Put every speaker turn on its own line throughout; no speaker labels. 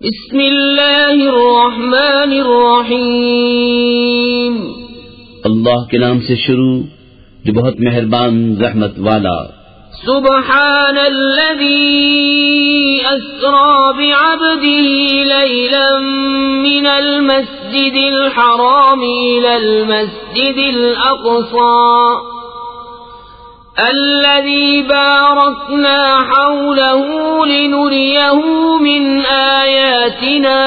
بسم اللہ الرحمن الرحیم،
اللہ کے نام سے شروع جو بہت مہربان رحمت والا۔
سبحان الذي أسرى بعبده ليلا من المسجد الحرام إلى المسجد الأقصى الذي باركنا حوله لنريه من آياتنا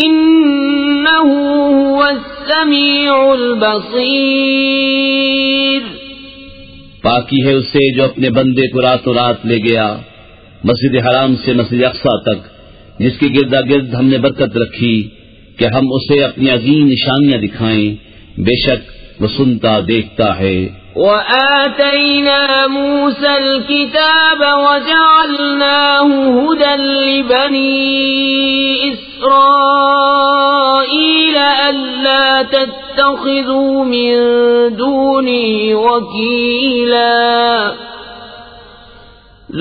إنه هو السميع البصير۔
پاکی ہے اس سے جو اپنے بندے کو راتوں رات لے گیا مسجد حرام سے مسجد اقصی تک، جس کے گردا گرد ہم نے برکت رکھی کہ ہم اسے اپنی عظیم نشانیاں دکھائیں، بے شک وہ سنتا دیکھتا ہے۔
وآتينا موسى الكتاب وجعلناه هدى لبني إسرائيل ألا تتخذوا من دوني وكيلا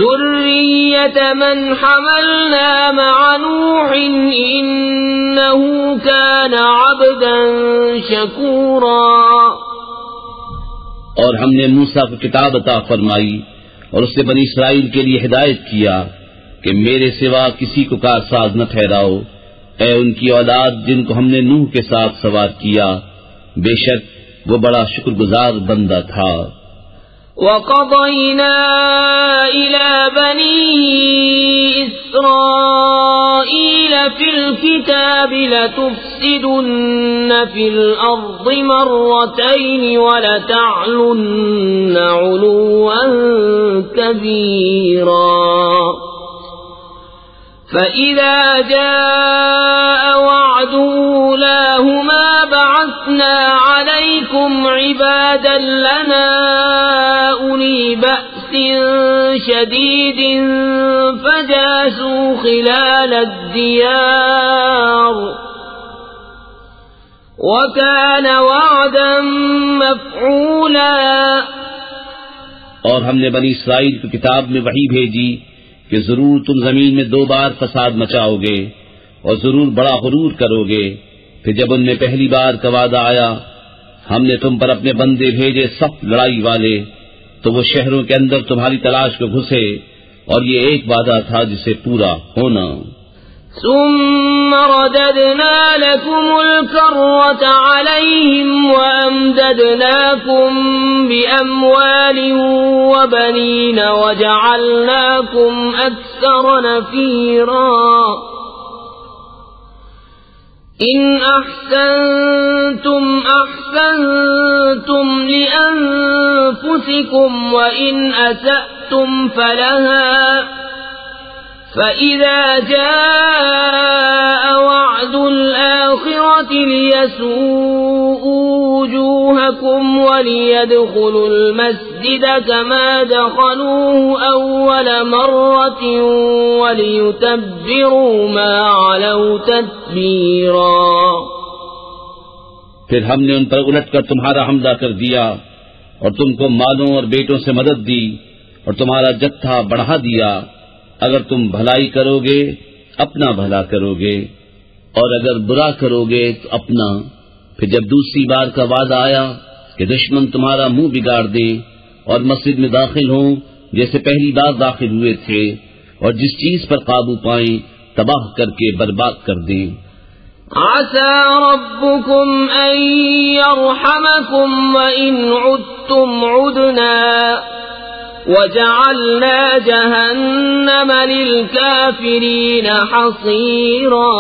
ذرية من حملنا مع نوح إنه كان عبدا شكورا۔
اور ہم نے موسیٰ کو کتاب عطا فرمائی اور اس سے بنی اسرائیل کے لیے ہدایت کیا کہ میرے سوا کسی کو کارساز نہ ٹھہراؤ، اے ان کی اولاد جن کو ہم نے نوح کے ساتھ سوار کیا، بے شک وہ بڑا شکر گزار بندہ تھا۔
وَقَضَيْنَا إِلَى بَنِي إِسْرَائِيلَ فِي الْكِتَابِ لَتُفْسِدُنَّ فِي الْأَرْضِ مَرَّتَيْنِ وَلَتَعْلُنَّ عُلُوًّا كَبِيرًا، فَإِذَا جَاءَ وَعْدُ أُولَاهُمَا بَعَثْنَا عَلَيْكُمْ عِبَادًا لَنَا أُولِي بَأْسٍ شَدِيدٍ فَجَاسُوا خِلَالَ الدِّيَارِ وَكَانَ وَعْدًا مَفْعُولًا۔
اور ہم نے بنی اسرائیل کی کتاب میں وحی بھیجی کہ ضرور تم زمین میں 2 بار فساد مچاؤ گے اور ضرور بڑا غرور کرو گے۔ پھر جب ان میں پہلی بار کا وعدہ آیا، ہم نے تم پر اپنے بندے بھیجے سخت لڑائی والے، تو وہ شہروں کے اندر تمہاری تلاش کو گھسے، اور یہ ایک وعدہ تھا جسے پورا ہونا۔
ثم رددنا لكم الكرة عليهم وأمددناكم بأموال وبنين وجعلناكم أكثر نفيرا۔ إن أحسنتم أحسنتم لأنفسكم وإن أسأتم فلها، فإذا جاء وعد الآخرة ليسوءوا وجوهكم وليدخلوا المسجد كما دخلوه أول مرة وليتبروا ما علوا تتبيرا۔
پھر ہم نے ان پر الٹ کر تمہارا حملہ کر دیا اور تم کو مالوں اور بیٹوں سے مدد دی اور تمہارا جتھا بڑھا دیا۔ اگر تم بھلائی کرو گے اپنا بھلا کرو گے، اور اگر برا کرو گے تو اپنا۔ پھر جب دوسری بار کا وعدہ آیا کہ دشمن تمہارا منہ بگاڑ دیں اور مسجد میں داخل ہوں جیسے پہلی بار داخل ہوئے تھے، اور جس چیز پر قابو پائیں تباہ کر کے برباد کر دیں۔
عسى ربكم أن يرحمكم وإن عدتم عدنا وجعلنا جهنم للكافرين حصيرا۔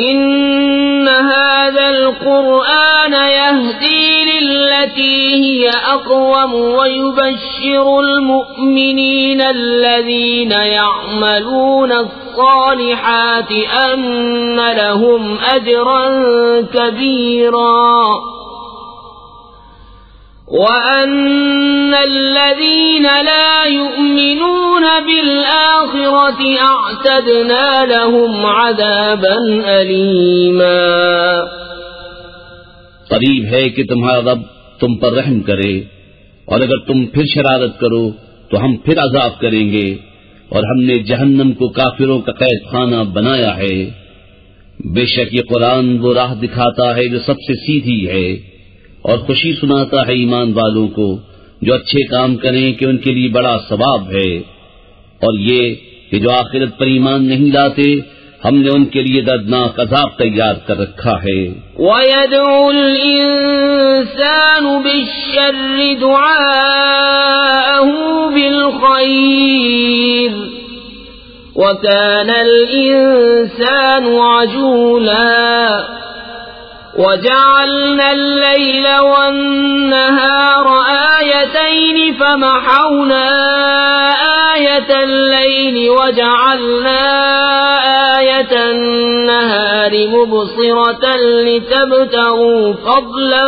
إن هذا القرآن يهدي للتي هي أقوم ويبشر المؤمنين الذين يعملون الصالحات أن لهم أجرا كبيرا، وَأَنَّ الَّذِينَ لَا يُؤْمِنُونَ بِالْآخِرَةِ أَعْتَدْنَا لَهُمْ عَذَابًا أَلِيمًا۔
قریب ہے کہ تمہارا رب تم پر رحم کرے، اور اگر تم پھر شرارت کرو تو ہم پھر عذاب کریں گے، اور ہم نے جہنم کو کافروں کا قید خانہ بنایا ہے۔ بے شک یہ قرآن وہ راہ دکھاتا ہے جو سب سے سیدھی ہے، اور خوشی سناتا ہے ایمان والوں کو جو اچھے کام کریں کہ ان کے لیے بڑا ثواب ہے، اور یہ کہ جو آخرت پر ایمان نہیں لاتے ہم نے ان کے لیے دردناک عذاب تیار کر رکھا ہے۔
وَيَدْعُ الْإِنسَانُ بِالشَّرِّ دُعَاءَهُ بِالْخَيْرِ وَكَانَ الْإِنسَانُ عَجُولًا وَجَعَلْنَا اللَّيْلَ وَالنَّهَارَ آيَتَيْنِ فَمَحَوْنَا آيَةَ اللَّيْلِ وَجَعَلْنَا آيَةَ النَّهَارِ مُبْصِرَةً لِتَبْتَغُوا فَضْلًا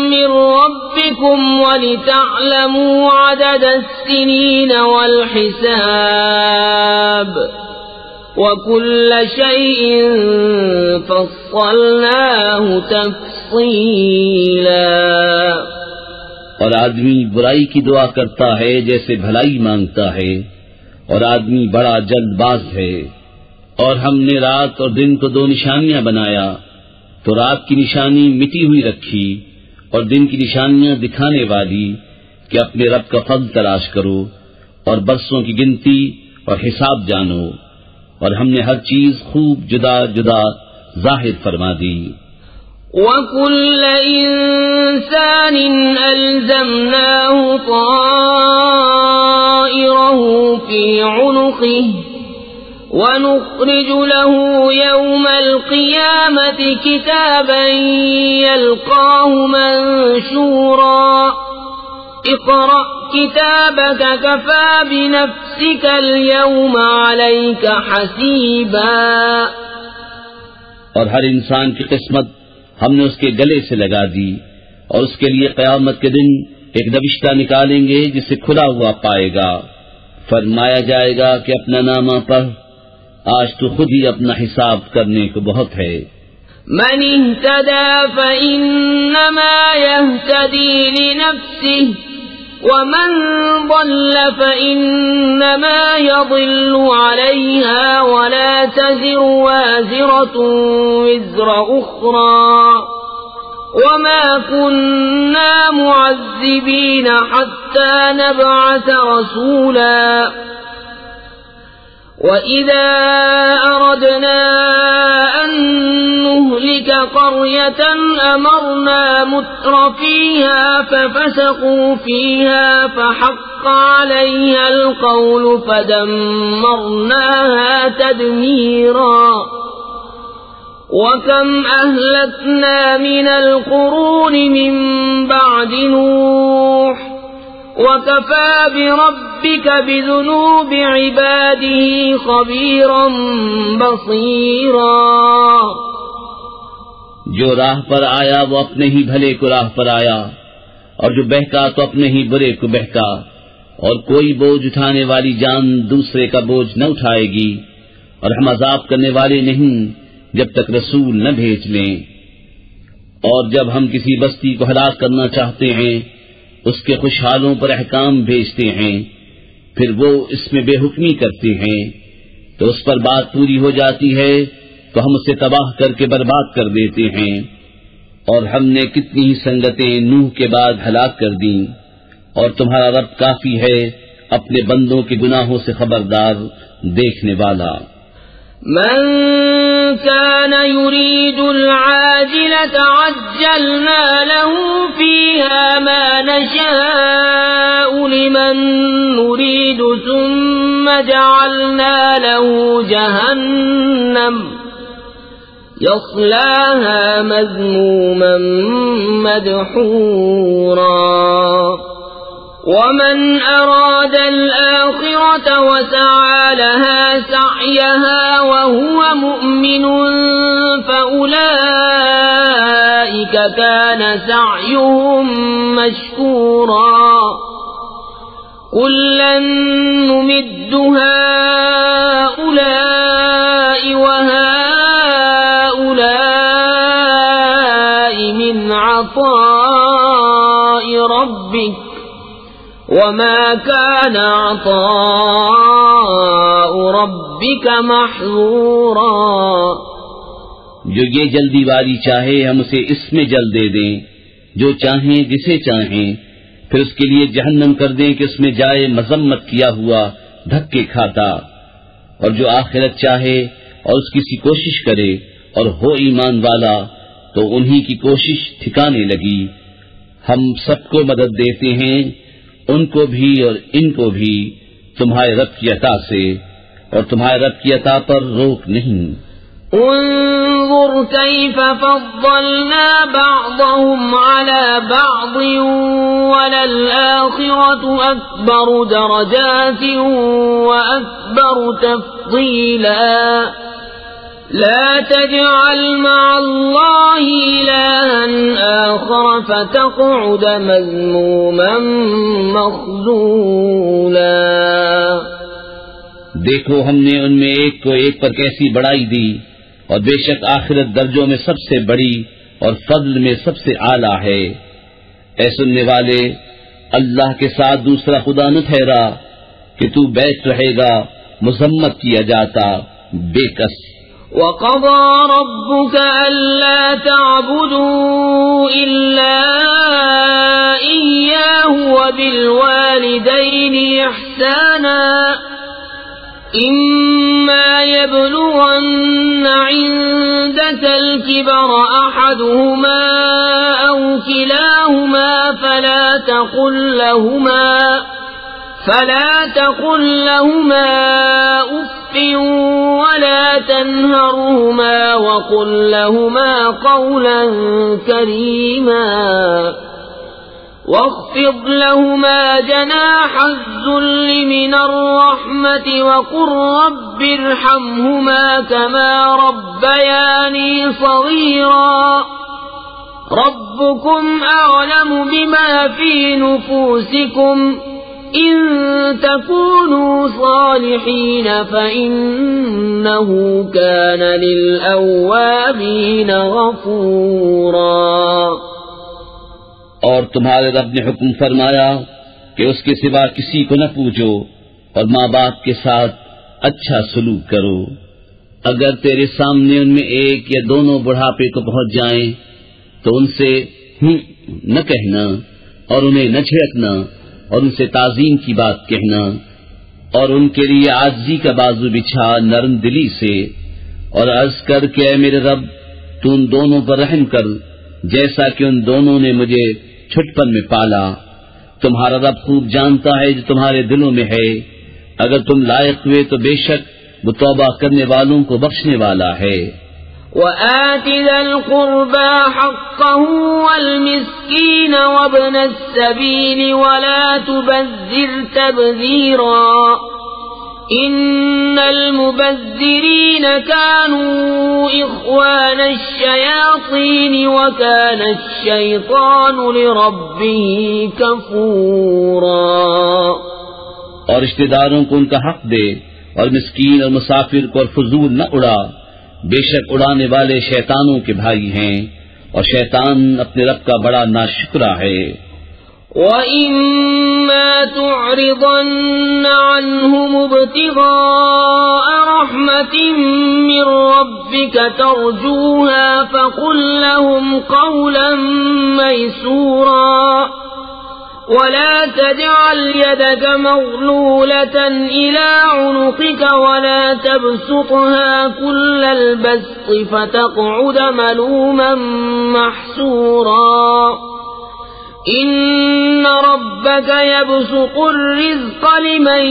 من ربكم ولتعلموا عدد السنين والحساب وكل شيء فصلناه تفصيلا۔
اور آدمی برائی کی دعا کرتا ہے جیسے بھلائی مانگتا ہے، اور آدمی بڑا جلد باز ہے۔ اور ہم نے رات اور دن کو دو نشانیاں بنایا، تو رات کی نشانی مٹی ہوئی رکھی اور دن کی نشانیاں دکھانے والی کہ اپنے رب کا فضل تلاش کرو اور برسوں کی گنتی اور حساب جانو، اور ہم نے ہر چیز خوب جدا جدا ظاہر فرما دی۔
وَكُلَّ إِنسَانٍ أَلْزَمْنَاهُ طَائِرَهُ فِي عُنُقِهِ وَنُخْرِجُ لَهُ يَوْمَ الْقِيَامَةِ كِتَابًا يَلْقَاهُ مَنشُورًا اقْرَأْ كِتَابَكَ كَفَى بِنَفْسِكَ الْيَوْمَ عَلَيْكَ حَسِيبًا۔
اور ہر انسان کی قسمت ہم نے اس کے گلے سے لگا دی، اور اس کے لیے قیامت کے دن ایک نوشتہ نکالیں گے جسے کھلا ہوا پائے گا۔ فرمایا جائے گا کہ اپنا نامہ پڑھ، آج تو خود ہی اپنا حساب کرنے کو بہت ہے۔
من اهتدى فإنما يهتدي لنفسه ومن ضل فإنما يضل عليها ولا تزر وازرة وزر أخرى وما كنا معذبين حتى نبعث رسولا وَإِذَا أَرَدْنَا أَن نُّهْلِكَ قَرْيَةً أَمَرْنَا مُتْرَفِيهَا فَفَسَقُوا فِيهَا فَحَقَّ عَلَيْهَا الْقَوْلُ فَدَمَّرْنَاهَا تَدْمِيرًا۔ وَكَمْ أَهْلَكْنَا مِنَ الْقُرُونِ مِن بَعْدِ نُوحٍ وَكَفَى بِرَبِّكَ بِذُنُوبِ عِبَادِهِ خَبِيرًا بَصِيرًا۔
جو راہ پر آیا وہ اپنے ہی بھلے کو راہ پر آیا، اور جو بہکا تو اپنے ہی برے کو بہکا، اور کوئی بوجھ اٹھانے والی جان دوسرے کا بوجھ نہ اٹھائے گی، اور ہم عذاب کرنے والے نہیں جب تک رسول نہ بھیج لیں۔ اور جب ہم کسی بستی کو ہلاک کرنا چاہتے ہیں اس کے خوشحالوں پر احکام بھیجتے ہیں، پھر وہ اس میں بے حکمی کرتے ہیں، تو اس پر بات پوری ہو جاتی ہے تو ہم اسے تباہ کر کے برباد کر دیتے ہیں۔ اور ہم نے کتنی ہی سنگتیں نوح کے بعد ہلاک کر دیں، اور تمہارا رب کافی ہے اپنے بندوں کے گناہوں سے خبردار، دیکھنے والا۔
من كان يريد العاجلة عجلنا له فيها ما نشاء لمن نريد ثم جعلنا له جهنم يصلاها مذموما مدحورا۔ ومن أراد الآخرة وسعى لها سعيها وهو مؤمن فأولئك كان سعيهم مشكورا۔ كلا نمد هؤلاء وهؤلاء من عطاء ربك وما كان عطاء ربك محظورا.
جو یہ جلدی والی چاہے ہم اسے اس میں جل دے دیں، جو چاہیں جسے چاہیں، پھر اس کے لیے جہنم کر دیں کہ اس میں جائے مذمت کیا ہوا دھکے کھاتا. اور جو آخرت چاہے اور اس کی سی کوشش کرے اور ہو ایمان والا تو انہی کی کوشش ٹھکانے لگی. ہم سب کو مدد دیتے ہیں، ان کو بھی اور ان کو بھی، تمہارے رب کی عطا سے، اور تمہارے رب کی عطا پر روک نہیں.
انظر كيف فضلنا بعضهم على بعض وللآخرة أكبر درجات وأكبر تفضيلا. لا تجعل مع الله إلها آخر فتقعد مذموما مخذولا.
دیکھو ہم نے ان میں ایک کو ایک پر کیسی بڑائی دی، اور بے شک آخرت درجوں میں سب سے بڑی اور فضل میں سب سے اعلیٰ ہے. اے سننے والے، اللہ کے ساتھ دوسرا خدا نہ ٹھہرا کہ تو بیٹھ رہے گا مذمت کیا جاتا بے کس.
وَقَضَى رَبُّكَ أَلَّا تَعْبُدُوا إِلَّا إِيَّاهُ وَبِالْوَالِدَيْنِ إِحْسَانًا إِمَّا يَبْلُغَنَّ عِندَكَ الْكِبَرَ أَحَدُهُمَا أَوْ كِلَاهُمَا فلا تقل لهما أف ولا تنهرهما وقل لهما قولا كريما واخفض لهما جناح الذل من الرحمة وقل رب ارحمهما كما ربياني صغيرا. ربكم أعلم بما في نفوسكم إن تكونوا صالحين فإنه كان للأوابين غفورا.
اور تمہارے رب نے حکم فرمایا کہ اس کے سوا کسی کو نہ پوچھو اور ماں باپ کے ساتھ اچھا سلوک کرو. اگر تیرے سامنے ان میں ایک یا دونوں بڑھاپے کو پہنچ جائیں تو ان سے نہ کہنا اور انہیں نہ چھڑکنا اور ان سے تعظیم کی بات کہنا، اور ان کے لیے عاجزی کا بازو بچھا نرم دلی سے، اور عرض کر کہ اے میرے رب تو ان دونوں پر رحم کر جیسا کہ ان دونوں نے مجھے چھٹپن میں پالا. تمہارا رب خوب جانتا ہے جو تمہارے دلوں میں ہے. اگر تم لائق ہوئے تو بے شک وہ توبہ کرنے والوں کو بخشنے والا ہے.
وآت ذا القربى حقه والمسكين وابن السبيل ولا تبذر تبذيرا إن المبذرين كانوا إخوان الشياطين وكان الشيطان لربه كفورا.
اور رشتہ داروں کو ان کا حق دے اور مسکین اور مسافر کو اور فضول نہ اڑا، بے شک اڑانے والے شیطانوں کے بھائی ہیں اور شیطان اپنے رب کا بڑا ناشکرا ہے.
وَإِمَّا تُعْرِضَنَّ عَنْهُمُ ابْتِغَاءَ رَحْمَةٍ مِّن رَّبِّكَ تَرْجُوهَا فَقُل لَّهُمْ قَوْلًا مَّيْسُورًا ولا تجعل يدك مغلولة إلى عنقك ولا تبسطها كل البسط فتقعد ملوما محسورا. إن ربك يبسط الرزق لمن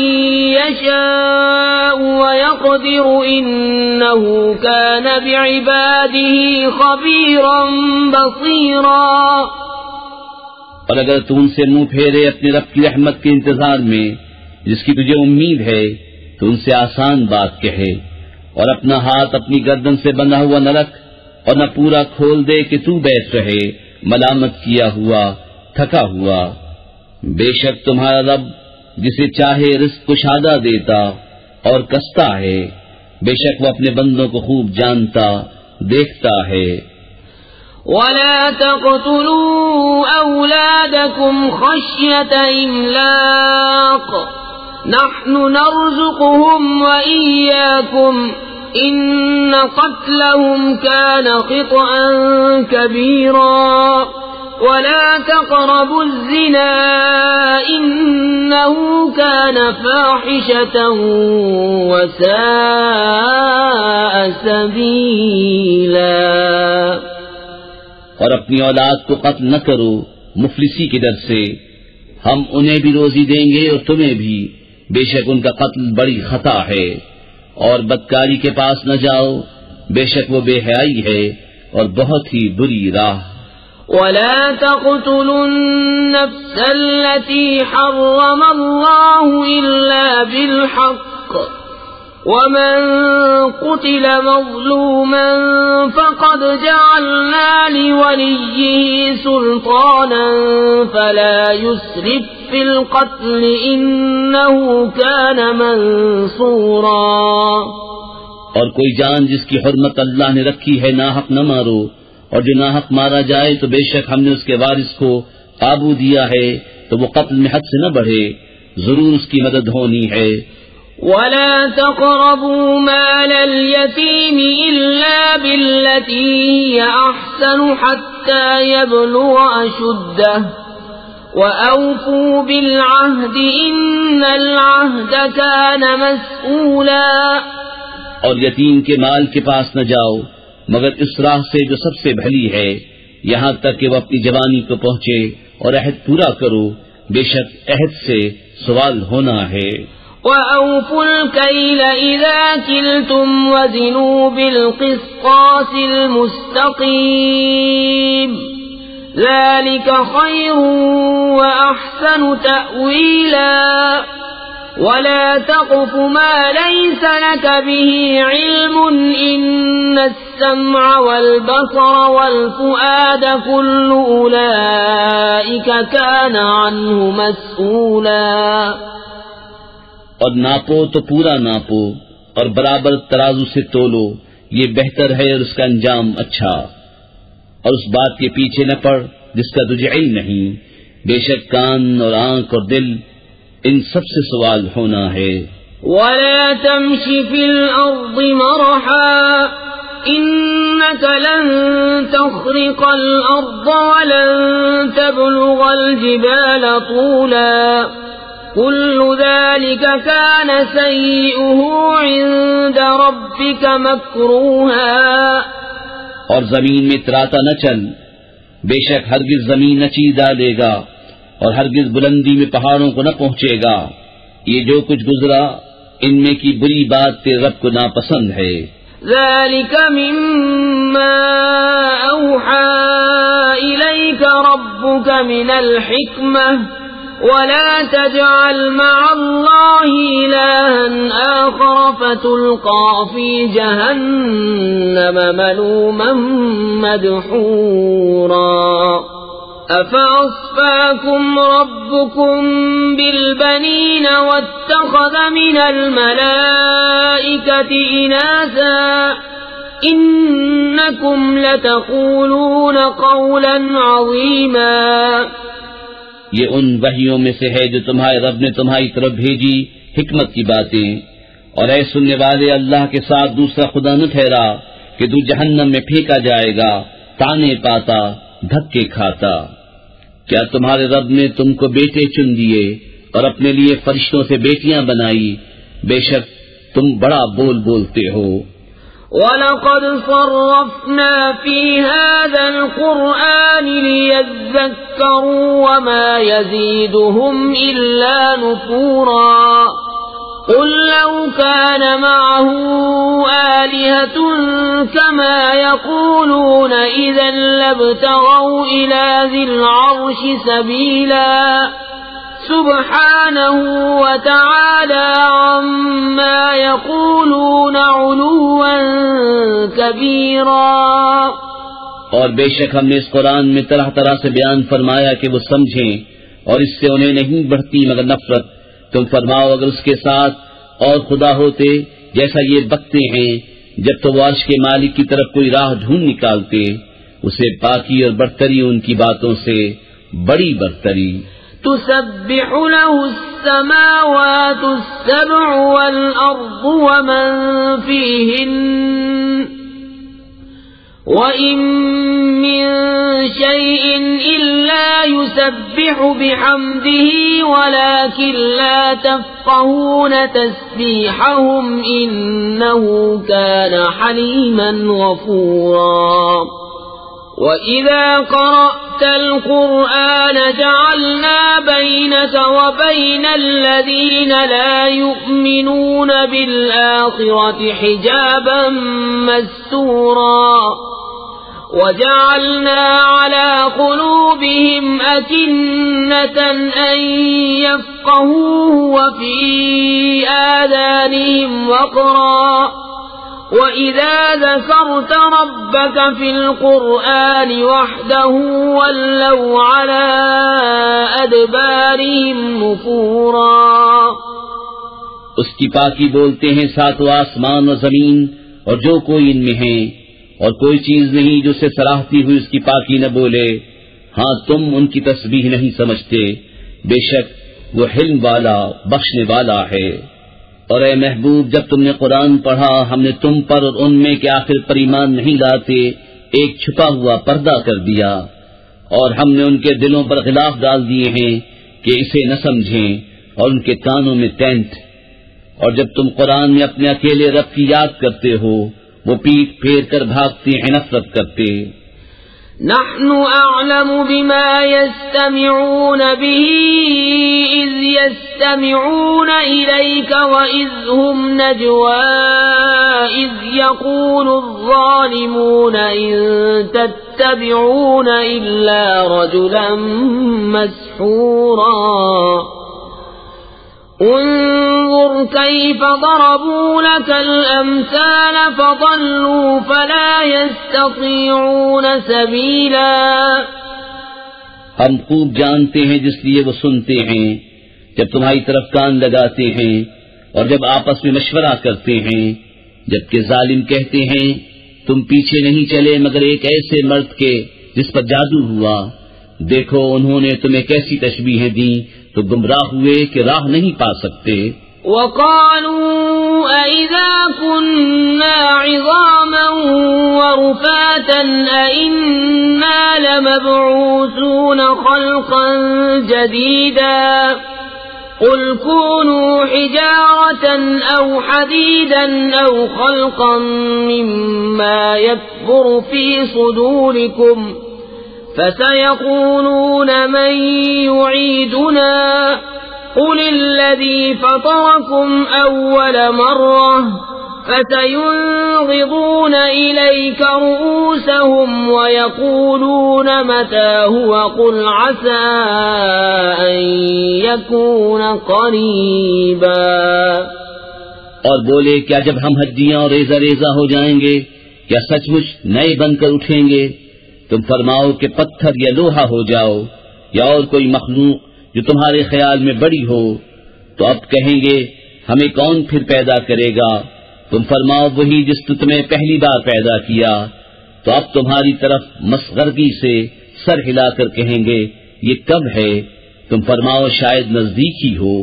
يشاء ويقدر إنه كان بعباده خبيرا بصيرا.
اور اگر تو ان سے منہ پھیرے اپنے رب کی رحمت کے انتظار میں جس کی تجھے امید ہے تو ان سے آسان بات کہے، اور اپنا ہاتھ اپنی گردن سے بندھا ہوا نہ رکھ اور نہ پورا کھول دے کہ تو بیٹھ رہے ملامت کیا ہوا تھکا ہوا. بے شک تمہارا رب جسے چاہے رزق کشادہ دیتا اور کستا ہے، بے شک وہ اپنے بندوں کو خوب جانتا دیکھتا ہے.
ولا تقتلوا أولادكم خشية إملاق نحن نرزقهم وإياكم إن قتلهم كان خطأ كبيرا ولا تقربوا الزنا إنه كان فاحشة وساء سبيلا۔
اور اپنی اولاد کو قتل نہ کرو مفلسی کے ڈر سے، ہم انہیں بھی روزی دیں گے اور تمہیں بھی، بے شک ان کا قتل بڑی خطا ہے، اور بدکاری کے پاس نہ جاؤ، بے شک وہ بے حیائی ہے اور بہت ہی بری راہ۔
ولا تقتلوا النفس التي حرم الله إلا بالحق ومن قتل مظلوما فقد جعلنا لوليه سلطانا فلا يسرف في القتل إنه كان منصورا۔
اور کوئی جان جس کی حرمت اللہ نے رکھی ہے ناحق نہ مارو، اور جو ناحق مارا جائے تو بے شک ہم نے اس کے وارث کو قابو دیا ہے تو وہ قتل میں حد سے نہ بڑھے، ضرور اس کی مدد ہونی ہے۔
ولا تقربوا مال اليتيم إلا بالتي هي أحسن حتى يبلغ أشده وأوفوا بالعهد إن العهد كان مسؤولا۔
اور یتیم کے مال کے پاس نہ جاؤ مگر اس راہ سے جو سب سے بھلی ہے، یہاں تک کہ وہ اپنی جوانی کو پہنچے، اور عہد پورا کرو، بے شک عہد سے سوال ہونا ہے۔
وَأَوْفُوا الْكَيْلَ إِذَا كِلْتُمْ وَزِنُوا بِالْقِسْطَاسِ الْمُسْتَقِيمِ ذَلِكَ خَيْرٌ وَأَحْسَنُ تَأْوِيلًا وَلَا تَقْفُ مَا لَيْسَ لَكَ بِهِ عِلْمٌ إِنَّ السَّمْعَ وَالْبَصَرَ وَالْفُؤَادَ كُلُّ أُولَئِكَ كَانَ عَنْهُ مَسْئُولًا۔
اور ناپو تو پورا ناپو اور برابر ترازو سے تولو، یہ بہتر ہے اور اس کا انجام اچھا، اور اس بات کے پیچھے نہ پڑ جس کا تجھے علم نہیں، بے شک کان اور آنکھ اور دل ان سب سے سوال ہونا ہے۔
وَلَا تَمْشِ فِي الْأَرْضِ مَرَحًا إِنَّكَ لَن تَخْرِقَ الْأَرْضَ وَلَن تَبْلُغَ الْجِبَالَ طُولًا كُلُّ ذَلِكَ كَانَ سَيِّئُهُ عِندَ رَبِّكَ مَكْرُوهًا۔
اور زمین میں اتراتا نہ چل، بے شک ہرگز زمین نہ چیر ڈالے گا اور ہرگز بلندی میں پہاڑوں کو نہ پہنچے گا، یہ جو کچھ گزرا ان میں کی بری بات تیرے رب کو ناپسند ہے۔
ذَلِكَ مِمَّا أَوْحَى إِلَيْكَ رَبُّكَ مِنَ الْحِكْمَةِ وَلَا تَجْعَلْ مَعَ اللَّهِ إِلَٰهًا آخَرَ فَتُلْقَىٰ فِي جَهَنَّمَ مَلُومًا مَّدْحُورًا۔ أَفَأَصْفَاكُمْ رَبُّكُمْ بِالْبَنِينَ وَاتَّخَذَ مِنَ الْمَلَائِكَةِ إِنَاثًا إِنَّكُمْ لَتَقُولُونَ قَوْلًا عَظِيمًا۔
یہ ان وحیوں میں سے ہے جو تمہارے رب نے تمہاری طرف بھیجی، حکمت کی باتیں، اور اے سننے والے اللہ کے ساتھ دوسرا خدا نہ ٹھہرا کہ تو جہنم میں پھینکا جائے گا، تانے پاتا، دھکے کھاتا۔ کیا تمہارے رب نے تم کو بیٹے چن دیے اور اپنے لیے فرشتوں سے بیٹیاں بنائی؟ بے شک تم بڑا بول بولتے ہو۔
وَلَقَدْ صَرَّفْنَا فِي هَذَا الْقُرْآنِ لِيَذَّكَّرُوا وَمَا يَزِيدُهُمْ إِلَّا نُفُورًا قُل لَّوْ كَانَ مَعَهُ آلِهَةٌ كَمَا يَقُولُونَ إِذًا لَّابْتَغَوْا إِلَى ذِي الْعَرْشِ سَبِيلًا سبحانه وتعالى عما يقولون علوا كبيرا۔
اور بے شک ہم نے اس قرآن میں طرح طرح سے بیان فرمایا کہ وہ سمجھیں، اور اس سے انہیں نہیں بڑھتی مگر نفرت۔ تم فرماؤ اگر اس کے ساتھ اور خدا ہوتے جیسا یہ بکتے ہیں، جب تو وہ عرش کے مالک کی طرف کوئی راہ ڈھونڈ نکالتے، اسے پاکی اور برتری ان کی باتوں سے بڑی برتری.
تسبح له السماوات السبع والأرض ومن فيهن وَإِن مِّن شَيْءٍ إِلَّا يُسَبِّحُ بِحَمْدِهِ وَلَكِن لَّا تَفْقَهُونَ تَسْبِيحَهُمْ إِنَّهُ كَانَ حَلِيمًا غَفُورًا. وَإِذَا قَرَأْتَ الْقُرْآنَ جَعَلْنَا بَيْنَكَ وَبَيْنَ الَّذِينَ لَا يُؤْمِنُونَ بِالْآخِرَةِ حِجَابًا مَّسْتُورًا. وَجَعَلْنَا عَلَى قُلُوبِهِمْ أَكِنَّةً أَن يَفْقَهُوهُ وَفِي آذَانِهِمْ وَقْرًا. وَإِذَا ذَكَرْتَ رَبَّكَ فِي الْقُرْآنِ وَحْدَهُ وَلَّوْا عَلَى أَدْبَارِهِمْ نُفُورًا.
اس کی پاکی بولتے ہیں ساتوں آسمان و زمین اور جو کوئی ان میں ہیں، اور کوئی چیز نہیں جو اسے سراہتی ہوئی اس کی پاکی نہ بولے. ہاں تم ان کی تسبیح نہیں سمجھتے، بے شک وہ حلم والا بخشنے والا ہے. اور اے محبوب، جب تم نے قرآن پڑھا ہم نے تم پر اور ان میں کہ آخر پر ایمان نہیں لاتے ایک چھپا ہوا پردہ کر دیا، اور ہم نے ان کے دلوں پر غلاف ڈال دیے ہیں کہ اسے نہ سمجھیں، اور ان کے کانوں میں تینٹ. اور جب تم قرآن میں اپنے اکیلے رب کی یاد کرتے ہو وہ پیٹ پھیر کر بھاگتے ہیں نفرت کرتے.
نحن أعلم بما يستمعون به إذ يستمعون إليك وإذ هم نجوى إذ يقول الظالمون إن تتبعون إلا رجلا مسحورا. انظر كيف ضربوا لك الأمثال فضلوا فلا يستطيعون سبيلا.
ہم خوب جانتے ہیں جس لیے وہ سنتے ہیں جب تمہاری طرف کان لگاتے ہیں اور جب آپس میں مشورہ کرتے ہیں، جبکہ ظالم کہتے ہیں تم پیچھے نہیں چلے مگر ایک ایسے مرد کے جس پر جادو ہوا. دیکھو انہوں نے تمہیں کیسی تشبیہیں دی تو گمراہ ہوئے کہ راہ نہیں پا سکتے.
وَقَالُوا أَإِذَا كُنَّا عِظَامًا وَرُفَاتًا أَإِنَّا لَمَبْعُوثُونَ خَلْقًا جَدِيدًا. قُلْ كُونُوا حِجَارَةً أَوْ حَدِيدًا أَوْ خَلْقًا مِّمَّا يَكْبُرُ فِي صُدُورِكُمْ فَسَيَقُولُونَ مَن يُعِيدُنَا قُلِ الَّذِي فَطَرَكُمْ أَوَّلَ مَرَّةٍ فَسَيُنغِضُونَ إِلَيْكَ رُءُوسَهُمْ وَيَقُولُونَ مَتَىٰ هُوَ قُلْ عَسَىٰ أَن يَكُونَ قَرِيبًا.
اور بولے کیا جب ہم ہڈیاں اور ریزہ ریزہ ہو جائیں گے کیا سچ مچ نئے بن کر اٹھیں گے؟ تم فرماؤ کہ پتھر یا لوہا ہو جاؤ یا اور کوئی مخلوق جو تمہارے خیال میں بڑی ہو. تو اب کہیں گے ہمیں کون پھر پیدا کرے گا؟ تم فرماؤ وہی جس نے تمہیں پہلی بار پیدا کیا. تو اب تمہاری طرف مسخرگی سے سر ہلا کر کہیں گے یہ کب ہے؟ تم فرماؤ شاید نزدیک ہی ہو.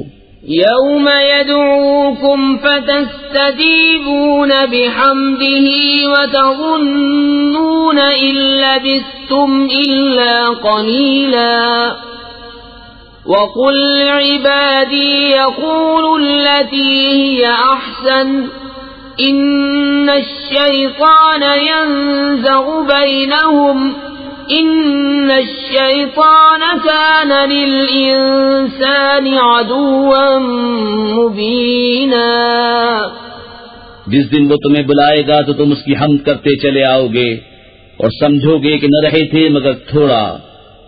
يوم يدعوكم فتستجيبون بحمده وتظنون إن لبثتم إلا قليلا. وقل لعبادي يقولوا التي هي أحسن إن الشيطان ينزغ بينهم إن الشيطان كان للإنسان عدوا مبينا.
جس دن وہ تمہیں بلائے گا تو تم اس کی حمد کرتے چلے آؤ گے اور سمجھو گے کہ نہ رہے تھے مگر تھوڑا.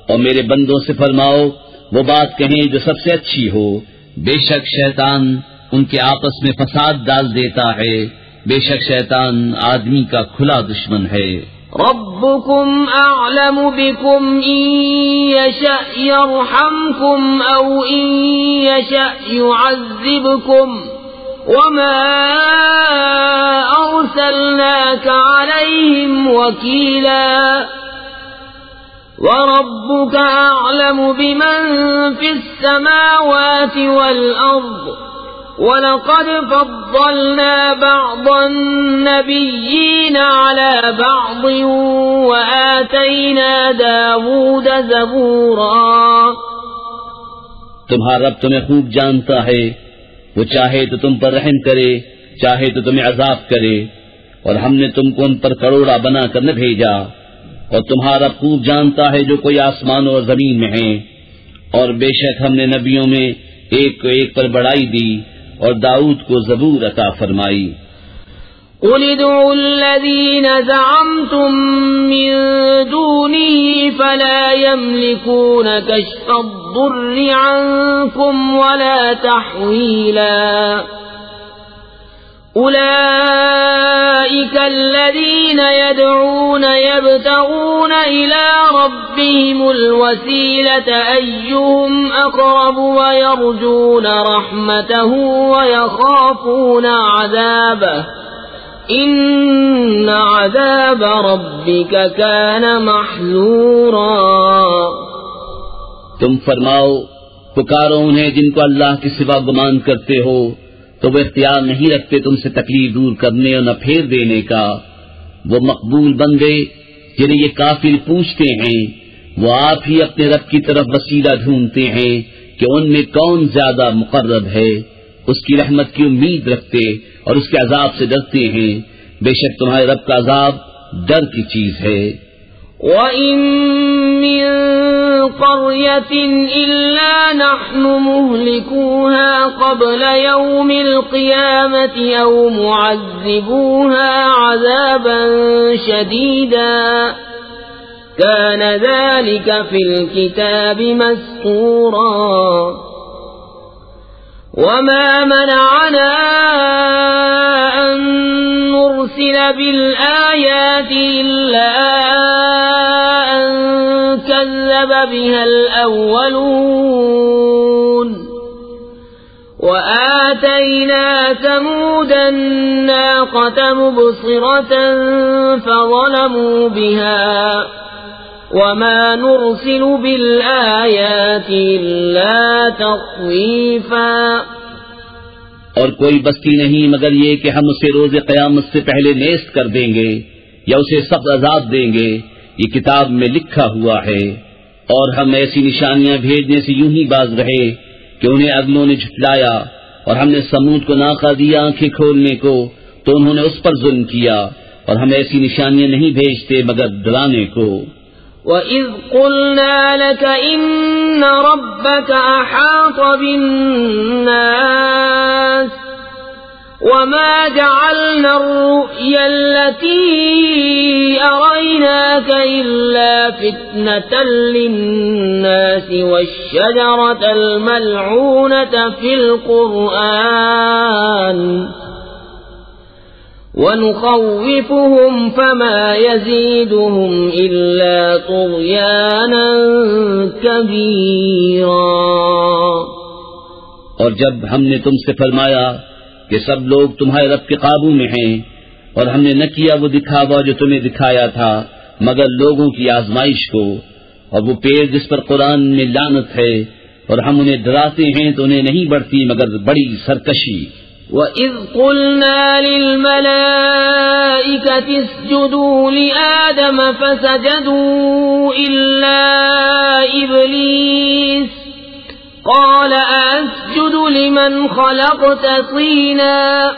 اور میرے بندوں سے فرماؤ وہ بات کہیں جو سب سے اچھی ہو. بے شک شیطان ان کے آپس میں فساد ڈال دیتا ہے. بے شک شیطان آدمی کا کھلا دشمن ہے.
ربكم أعلم بكم إن يشأ يرحمكم أو إن يشأ يعذبكم وما أرسلناك عليهم وكيلا. وَرَبُّكَ أَعْلَمُ بِمَن فِي السَّمَاوَاتِ وَالْأَرْضِ وَلَقَدْ فَضَّلْنَا بَعْضَ النَّبِيِّينَ عَلَى بَعْضٍ وَآتَيْنَا دَاوُودَ زَبُورًا۔
تمہارا رب تمہیں خوب جانتا ہے، وہ چاہے تو تم پر رحم کرے، چاہے تو تمہیں عذاب کرے، اور ہم نے تم کو ان پر کروڑا بنا کر نہ بھیجا، اور تمہارا خوب جانتا ہے جو کوئی آسمانوں اور زمین میں ہیں، اور بے شک ہم نے نبیوں میں ایک کو ایک پر بڑائی دی اور داؤد کو زبور عطا فرمائی۔
قُلِ ادْعُوا الَّذِينَ زَعَمْتُم مِّن دُونِهِ فَلَا يَمْلِكُونَ كَشْفَ الضُّرِّ عَنكُمْ وَلَا تَحْوِيلًا۔ أُولَئِكَ الَّذِينَ يَدْعُونَ يَبْتَغُونَ إِلَى رَبِّهِمُ الْوَسِيلَةَ أَيُّهُمْ أَقْرَبُ وَيَرْجُونَ رَحْمَتَهُ وَيَخَافُونَ عَذَابَهُ إِنَّ عَذَابَ رَبِّكَ كَانَ مَحْذُورًا۔
تم فرماؤ، پکارو انہیں جن کو اللہ کے سوا گمان کرتے ہو، تو وہ اختیار نہیں رکھتے تم سے تکلیف دور کرنے اور نہ پھیر دینے کا۔ وہ مقبول بندے جنہیں یہ کافر پوچھتے ہیں، وہ آپ ہی اپنے رب کی طرف وسیلہ ڈھونڈتے ہیں کہ ان میں کون زیادہ مقرب ہے، اس کی رحمت کی امید رکھتے اور اس کے عذاب سے ڈرتے ہیں۔ بے شک تمہارے رب کا عذاب ڈر کی چیز ہے۔
وَإِن مِّن قَرْيَةٍ إِلَّا نَحْنُ مُهْلِكُوهَا قَبْلَ يَوْمِ الْقِيَامَةِ أَوْ مُعَذِّبُوهَا عَذَابًا شَدِيدًا كَانَ ذَلِكَ فِي الْكِتَابِ مَسْطُورًا۔ وَمَا مَنَعَنَا أَن نُّرْسِلَ بِالْآيَاتِ إِلَّا أَن كَذَّبَ بِهَا الْأَوَّلُونَ وَآتَيْنَا ثَمُودَ النَّاقَةَ مُبْصِرَةً فَظَلَمُوا بِهَا وَمَا نُرْسِلُ بِالْآيَاتِ إِلَّا تَخْوِيفًا۔
اور کوئی بستی نہیں مگر یہ کہ ہم اسے روز قیامت سے پہلے نیست کر دیں گے یا اسے سخت عذاب دیں گے، یہ کتاب میں لکھا ہوا ہے۔ اور ہم ایسی نشانیاں بھیجنے سے یوں ہی باز رہے کہ انہیں اگلوں نے جھٹلایا، اور ہم نے سمود کو ناقہ دیا آنکھیں کھولنے کو تو انہوں نے اس پر ظلم کیا، اور ہم ایسی نشانیاں نہیں بھیجتے مگر ڈرانے کو۔
وَإِذْ قُلْنَا لَكَ إِنَّ رَبَّكَ أَحَاطَ بِالنَّاسِ وَمَا جَعَلْنَا الرُّؤْيَا الَّتِي أَرَيْنَاكَ إِلَّا فِتْنَةً لِلنَّاسِ وَالشَّجَرَةَ الْمَلْعُونَةَ فِي الْقُرْآنِ وَنُخَوِّفُهُمْ فَمَا يَزِيدُهُمْ إِلَّا طُغْيَانًا كَبِيرًا۔
اور جب ہم نے تم سے فرمایا کہ سب لوگ تمہارے رب کے قابو میں ہیں، اور ہم نے نہ کیا وہ دکھاوا جو تمہیں دکھایا تھا مگر لوگوں کی آزمائش کو، اور وہ پیڑ جس پر قرآن میں لعنت ہے، اور ہم انہیں ڈراتے ہیں تو انہیں نہیں بڑھتی مگر بڑی سرکشی۔
وَإِذْ قُلْنَا لِلْمَلَائِكَةِ اسْجُدُوا لِآدَمَ فَسَجَدُوا إِلَّا إِبْلِيسَ قَالَ أَسْجُدُ لِمَنْ خَلَقْتَ طِينًا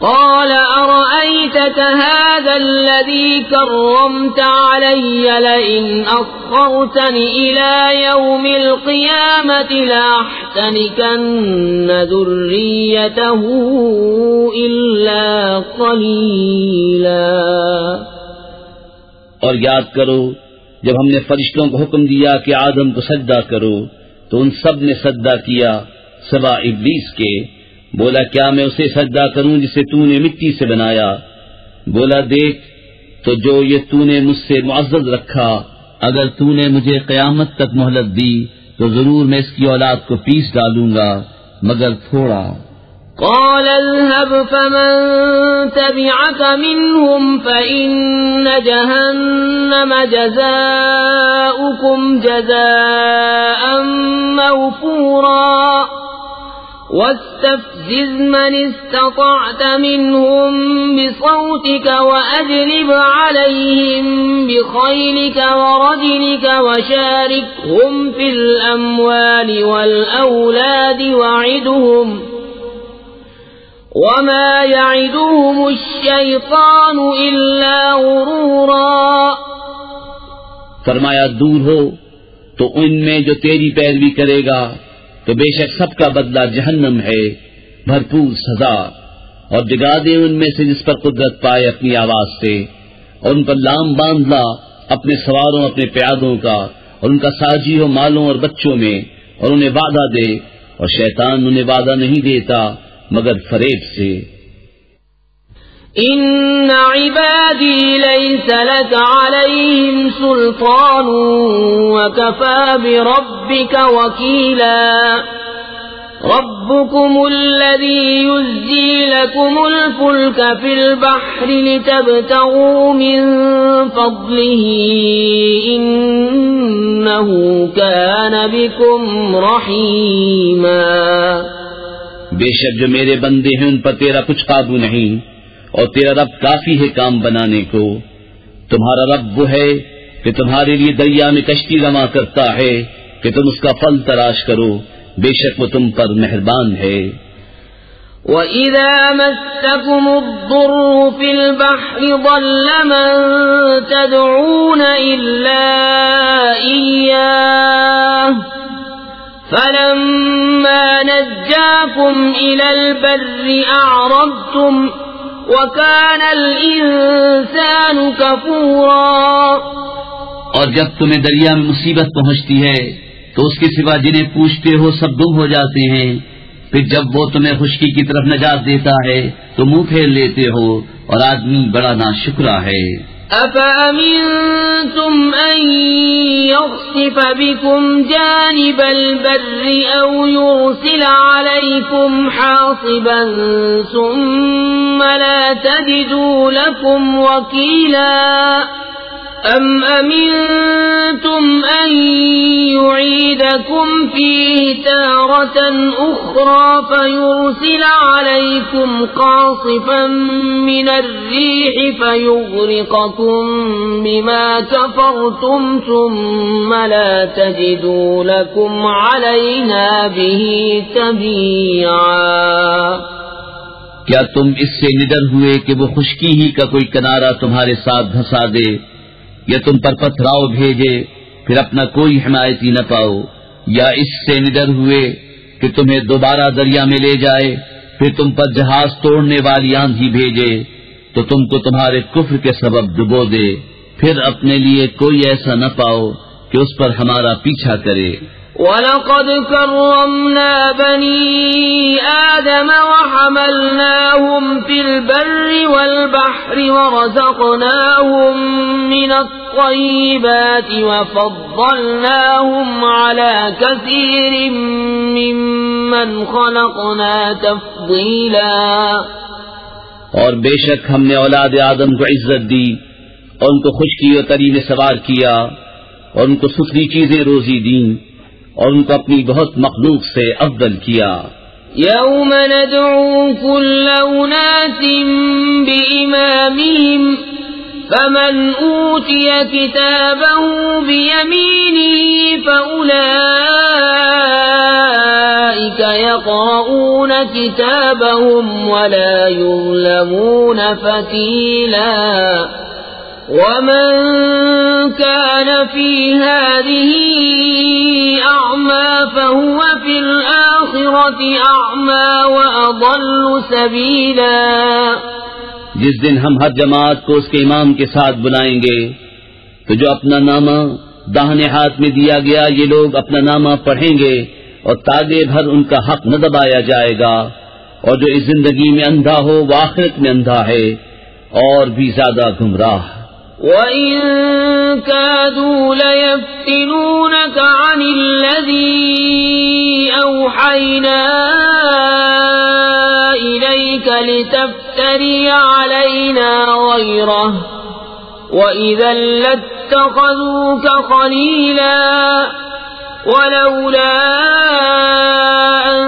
قَالَ أَرَأَيْتَكَ هَذَا الَّذِي كَرَّمْتَ عَلَيَّ لَئِنْ أَخَّرْتَنِ إِلَى يَوْمِ الْقِيَامَةِ لَأَحْتَنِكَنَّ ذُرِّيَّتَهُ إِلَّا قَلِيلًا۔
اور یاد کرو جب ہم نے فرشتوں کو حکم دیا کہ آدم کو سجدہ کرو تو ان سب نے سجدہ کیا سوا ابلیس کے۔ بولا کیا میں اسے سجدہ کروں جسے تو نے مٹی سے بنایا؟ بولا دیکھ تو جو یہ تو نے مجھ سے معزز رکھا، اگر تو نے مجھے قیامت تک مہلت دی تو ضرور میں اس کی اولاد کو پیس ڈالوں گا مگر تھوڑا۔
قال اذهب فمن تبعك منهم فإن جهنم جزاؤكم جزاء موفورا واستفزز من استطعت منهم بصوتك وأجلب عليهم بخيلك ورجلك وشاركهم في الأموال والأولاد وعدهم وما يعدهم الشيطان إلا غرورا.
فرمایا دور ہو تو ان میں جو تیری پیروی کرے گا تو بے شک سب کا بدلہ جہنم ہے، بھرپور سزا. اور جگا دے ان میں سے جس پر قدرت پائے اپنی آواز سے، اور ان پر لام باندھ لا اپنے سواروں اپنے پیادوں کا، اور ان کا ساجی ہو مالوں اور بچوں میں، اور انہیں وعدہ دے، اور شیطان انہیں وعدہ نہیں دیتا مگر فریب سے.
ان عبادی لیس لک علیہم سلطان وکفى بربک وکیلا. ربکم الذی یزجی لکم الفلک فی البحر لتبتغوا من فضلہ انہ کان بکم رحیما.
بے شک جو میرے بندے ہیں ان پر تیرا کچھ قابو نہیں، اور تیرا رب کافی ہے کام بنانے کو. تمہارا رب وہ ہے کہ تمہارے لیے دریا میں کشتی رواں کرتا ہے کہ تم اس کا پھل تلاش کرو، بے شک وہ تم پر مہربان ہے.
وَإِذَا مَسَّكُمُ الضُّرُّ فِي الْبَحْرِ ضَلَّ مَن تَدْعُونَ إِلَّا إِيَّاهُ فَلَمَّا نَجَّاكُمْ إِلَى الْبَرِّ أَعْرَضْتُمْ وَكَانَ الْإِنسَانُ كَفُورًا.
اور جب تمہیں دریا میں مصیبت پہنچتی ہے تو اس کے سوا جنہیں پوچھتے ہو سب گم ہو جاتے ہیں، پھر جب وہ تمہیں خشکی کی طرف نجات دیتا ہے تو منہ پھیر لیتے ہو، اور آدمی بڑا ناشکرا ہے.
أَفَأَمِنْتُمْ أَنْ يَخْسِفَ بِكُمْ جَانِبَ الْبَرِّ أَوْ يُرْسِلَ عَلَيْكُمْ حَاصِبًا ثُمَّ لَا تَجِدُوا لَكُمْ وَكِيلًا. أَمْ أَمِنْتُمْ أَنْ يُعِيدَكُمْ فِيهِ تَارَةً أُخْرَى فَيُرْسِلَ عَلَيْكُمْ قَاصِفًا مِنَ الرِّيحِ فَيُغْرِقَكُمْ بِمَا كَفَرْتُمْ ثُمَّ لَا تَجِدُوا لَكُمْ عَلَيْنَا بِهِ تَبِيعًا.
کیا تم اس سے نڈر ہوئے کہ وہ خشکی ہی کا کوئی کنارہ تمہارے ساتھ دھسا دے، یا تم پر پتھراؤ بھیجے پھر اپنا کوئی حمایتی نہ پاؤ، یا اس سے نڈر ہوئے کہ تمہیں دوبارہ دریا میں لے جائے پھر تم پر جہاز توڑنے والی آندھی بھیجے تو تم کو تمہارے کفر کے سبب ڈبو دے، پھر اپنے لیے کوئی ایسا نہ پاؤ کہ اس پر ہمارا پیچھا کرے.
وَلَقَدْ كَرَّمْنَا بَنِي آدَمَ وَحَمَلْنَاهُمْ فِي الْبَرِّ وَالْبَحْرِ وَرَزَقْنَاهُمْ مِنَ الطَّيِّبَاتِ وَفَضَّلْنَاهُمْ عَلَى كَثِيرٍ مِّمَّنْ خَلَقْنَا تَفْضِيلًا.
اور بے شک ہم نے اولاد آدم کو عزت دی اور ان کو خشکی اور تری میں سوار کیا اور ان کو ستھری چیزیں روزی دیں اور ان کو اپنی بہت مخلوق سے افضل کیا.
یوم ندعو کل اناس بإمامہم فمن اوتی کتابہ بیمینہ فأولئک یقرؤون کتابہم ولا یظلمون فتیلا. ومن كان في هذه أعمى فهو في الآخرة أعمى وأضل سبيلا.
جس دن ہم ہر جماعت کو اس کے امام کے ساتھ بلائیں گے تو جو اپنا نامہ داہنے ہاتھ میں دیا گیا یہ لوگ اپنا نامہ پڑھیں گے اور تاگے بھر ان کا حق نہ دبایا جائے گا، اور جو اس زندگی میں اندھا ہو وہ آخرت میں اندھا ہے اور بھی زیادہ گمراہ.
وَإِن كَادُوا لَيَفْتِنُونَكَ عَنِ الَّذِي أَوْحَيْنَا علينا غيره وإذا لاتخذوك خليلا ولولا أن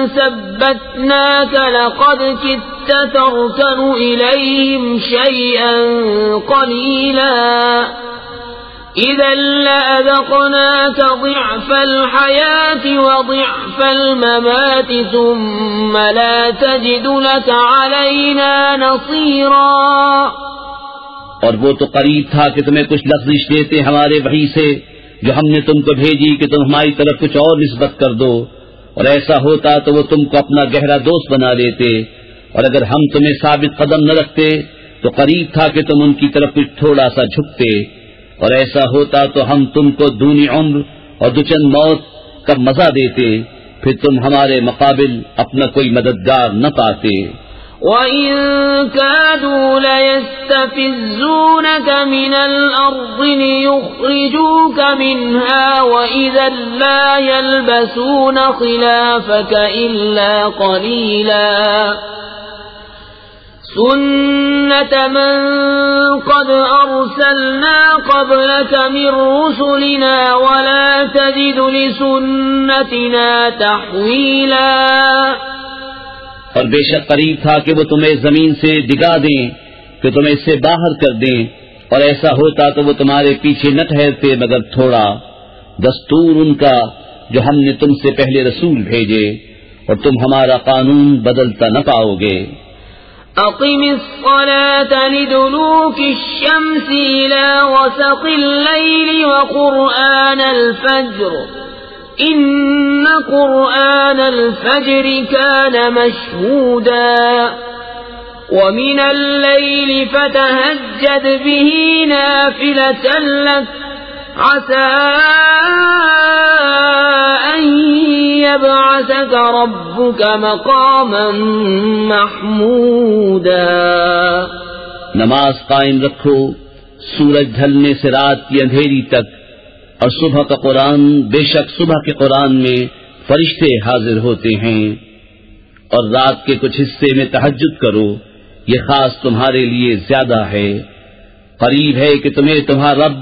ثبتناك لقد كدت تركن إليهم شيئا قليلا إذا لأذقناك ضعف الحياة وضعف الممات ثم لا تجد لك علينا نصيرا.
اور وہ تو قریب تھا کہ تمہیں کچھ لفظ دیتے ہمارے وحی سے جو ہم نے تم کو بھیجی کہ تم ہماری طرف کچھ اور نسبت کر دو، اور ایسا ہوتا تو وہ تم کو اپنا گہرا دوست بنا لیتے، اور اگر ہم تمہیں ثابت قدم نہ رکھتے تو قریب تھا کہ تم ان کی طرف کچھ تھوڑا سا جھکتے، اور ایسا ہوتا تو ہم تم کو دونی عمر اور دوچند موت کا مزہ دیتے، پھر تم ہمارے مقابل اپنا کوئی مددگار نہ پاتے.
وَإِن كَادُوا لَيَسْتَفِزُّونَكَ مِنَ الْأَرْضِ لِيُخْرِجُوكَ مِنْهَا وَإِذًا لَّا يَلْبَسُونَ خِلَافَكَ إِلَّا قَلِيلًا سُنَّةَ مَن قَدْ أَرْسَلْنَا قَبْلَكَ مِن رُّسُلِنَا وَلَا تَجِدُ لِسُنَّتِنَا تَحْوِيلًا.
اور بے شک قریب تھا کہ وہ تمہیں زمین سے ڈگا دیں، کہ تمہیں اس سے باہر کر دیں، اور ایسا ہوتا تو وہ تمہارے پیچھے نہ ٹھہرتے مگر تھوڑا. دستور ان کا جو ہم نے تم سے پہلے رسول بھیجے، اور تم ہمارا قانون بدلتا نہ پاؤ گے.
اقم الصلاة لدلوك الشمس إلى غسق الليل وقرآن الفجر إن قرآن الفجر كان مشهودا ومن الليل فتهجد به نافلة لك عسى أن يبعثك ربك مقاما محمودا.
نماز قائم رکھو سورج ڈھلنے سے رات کی اندھیری تک، اور صبح کا قرآن، بے شک صبح کے قرآن میں فرشتے حاضر ہوتے ہیں. اور رات کے کچھ حصے میں تہجد کرو، یہ خاص تمہارے لیے زیادہ ہے. قریب ہے کہ تمہیں تمہارا رب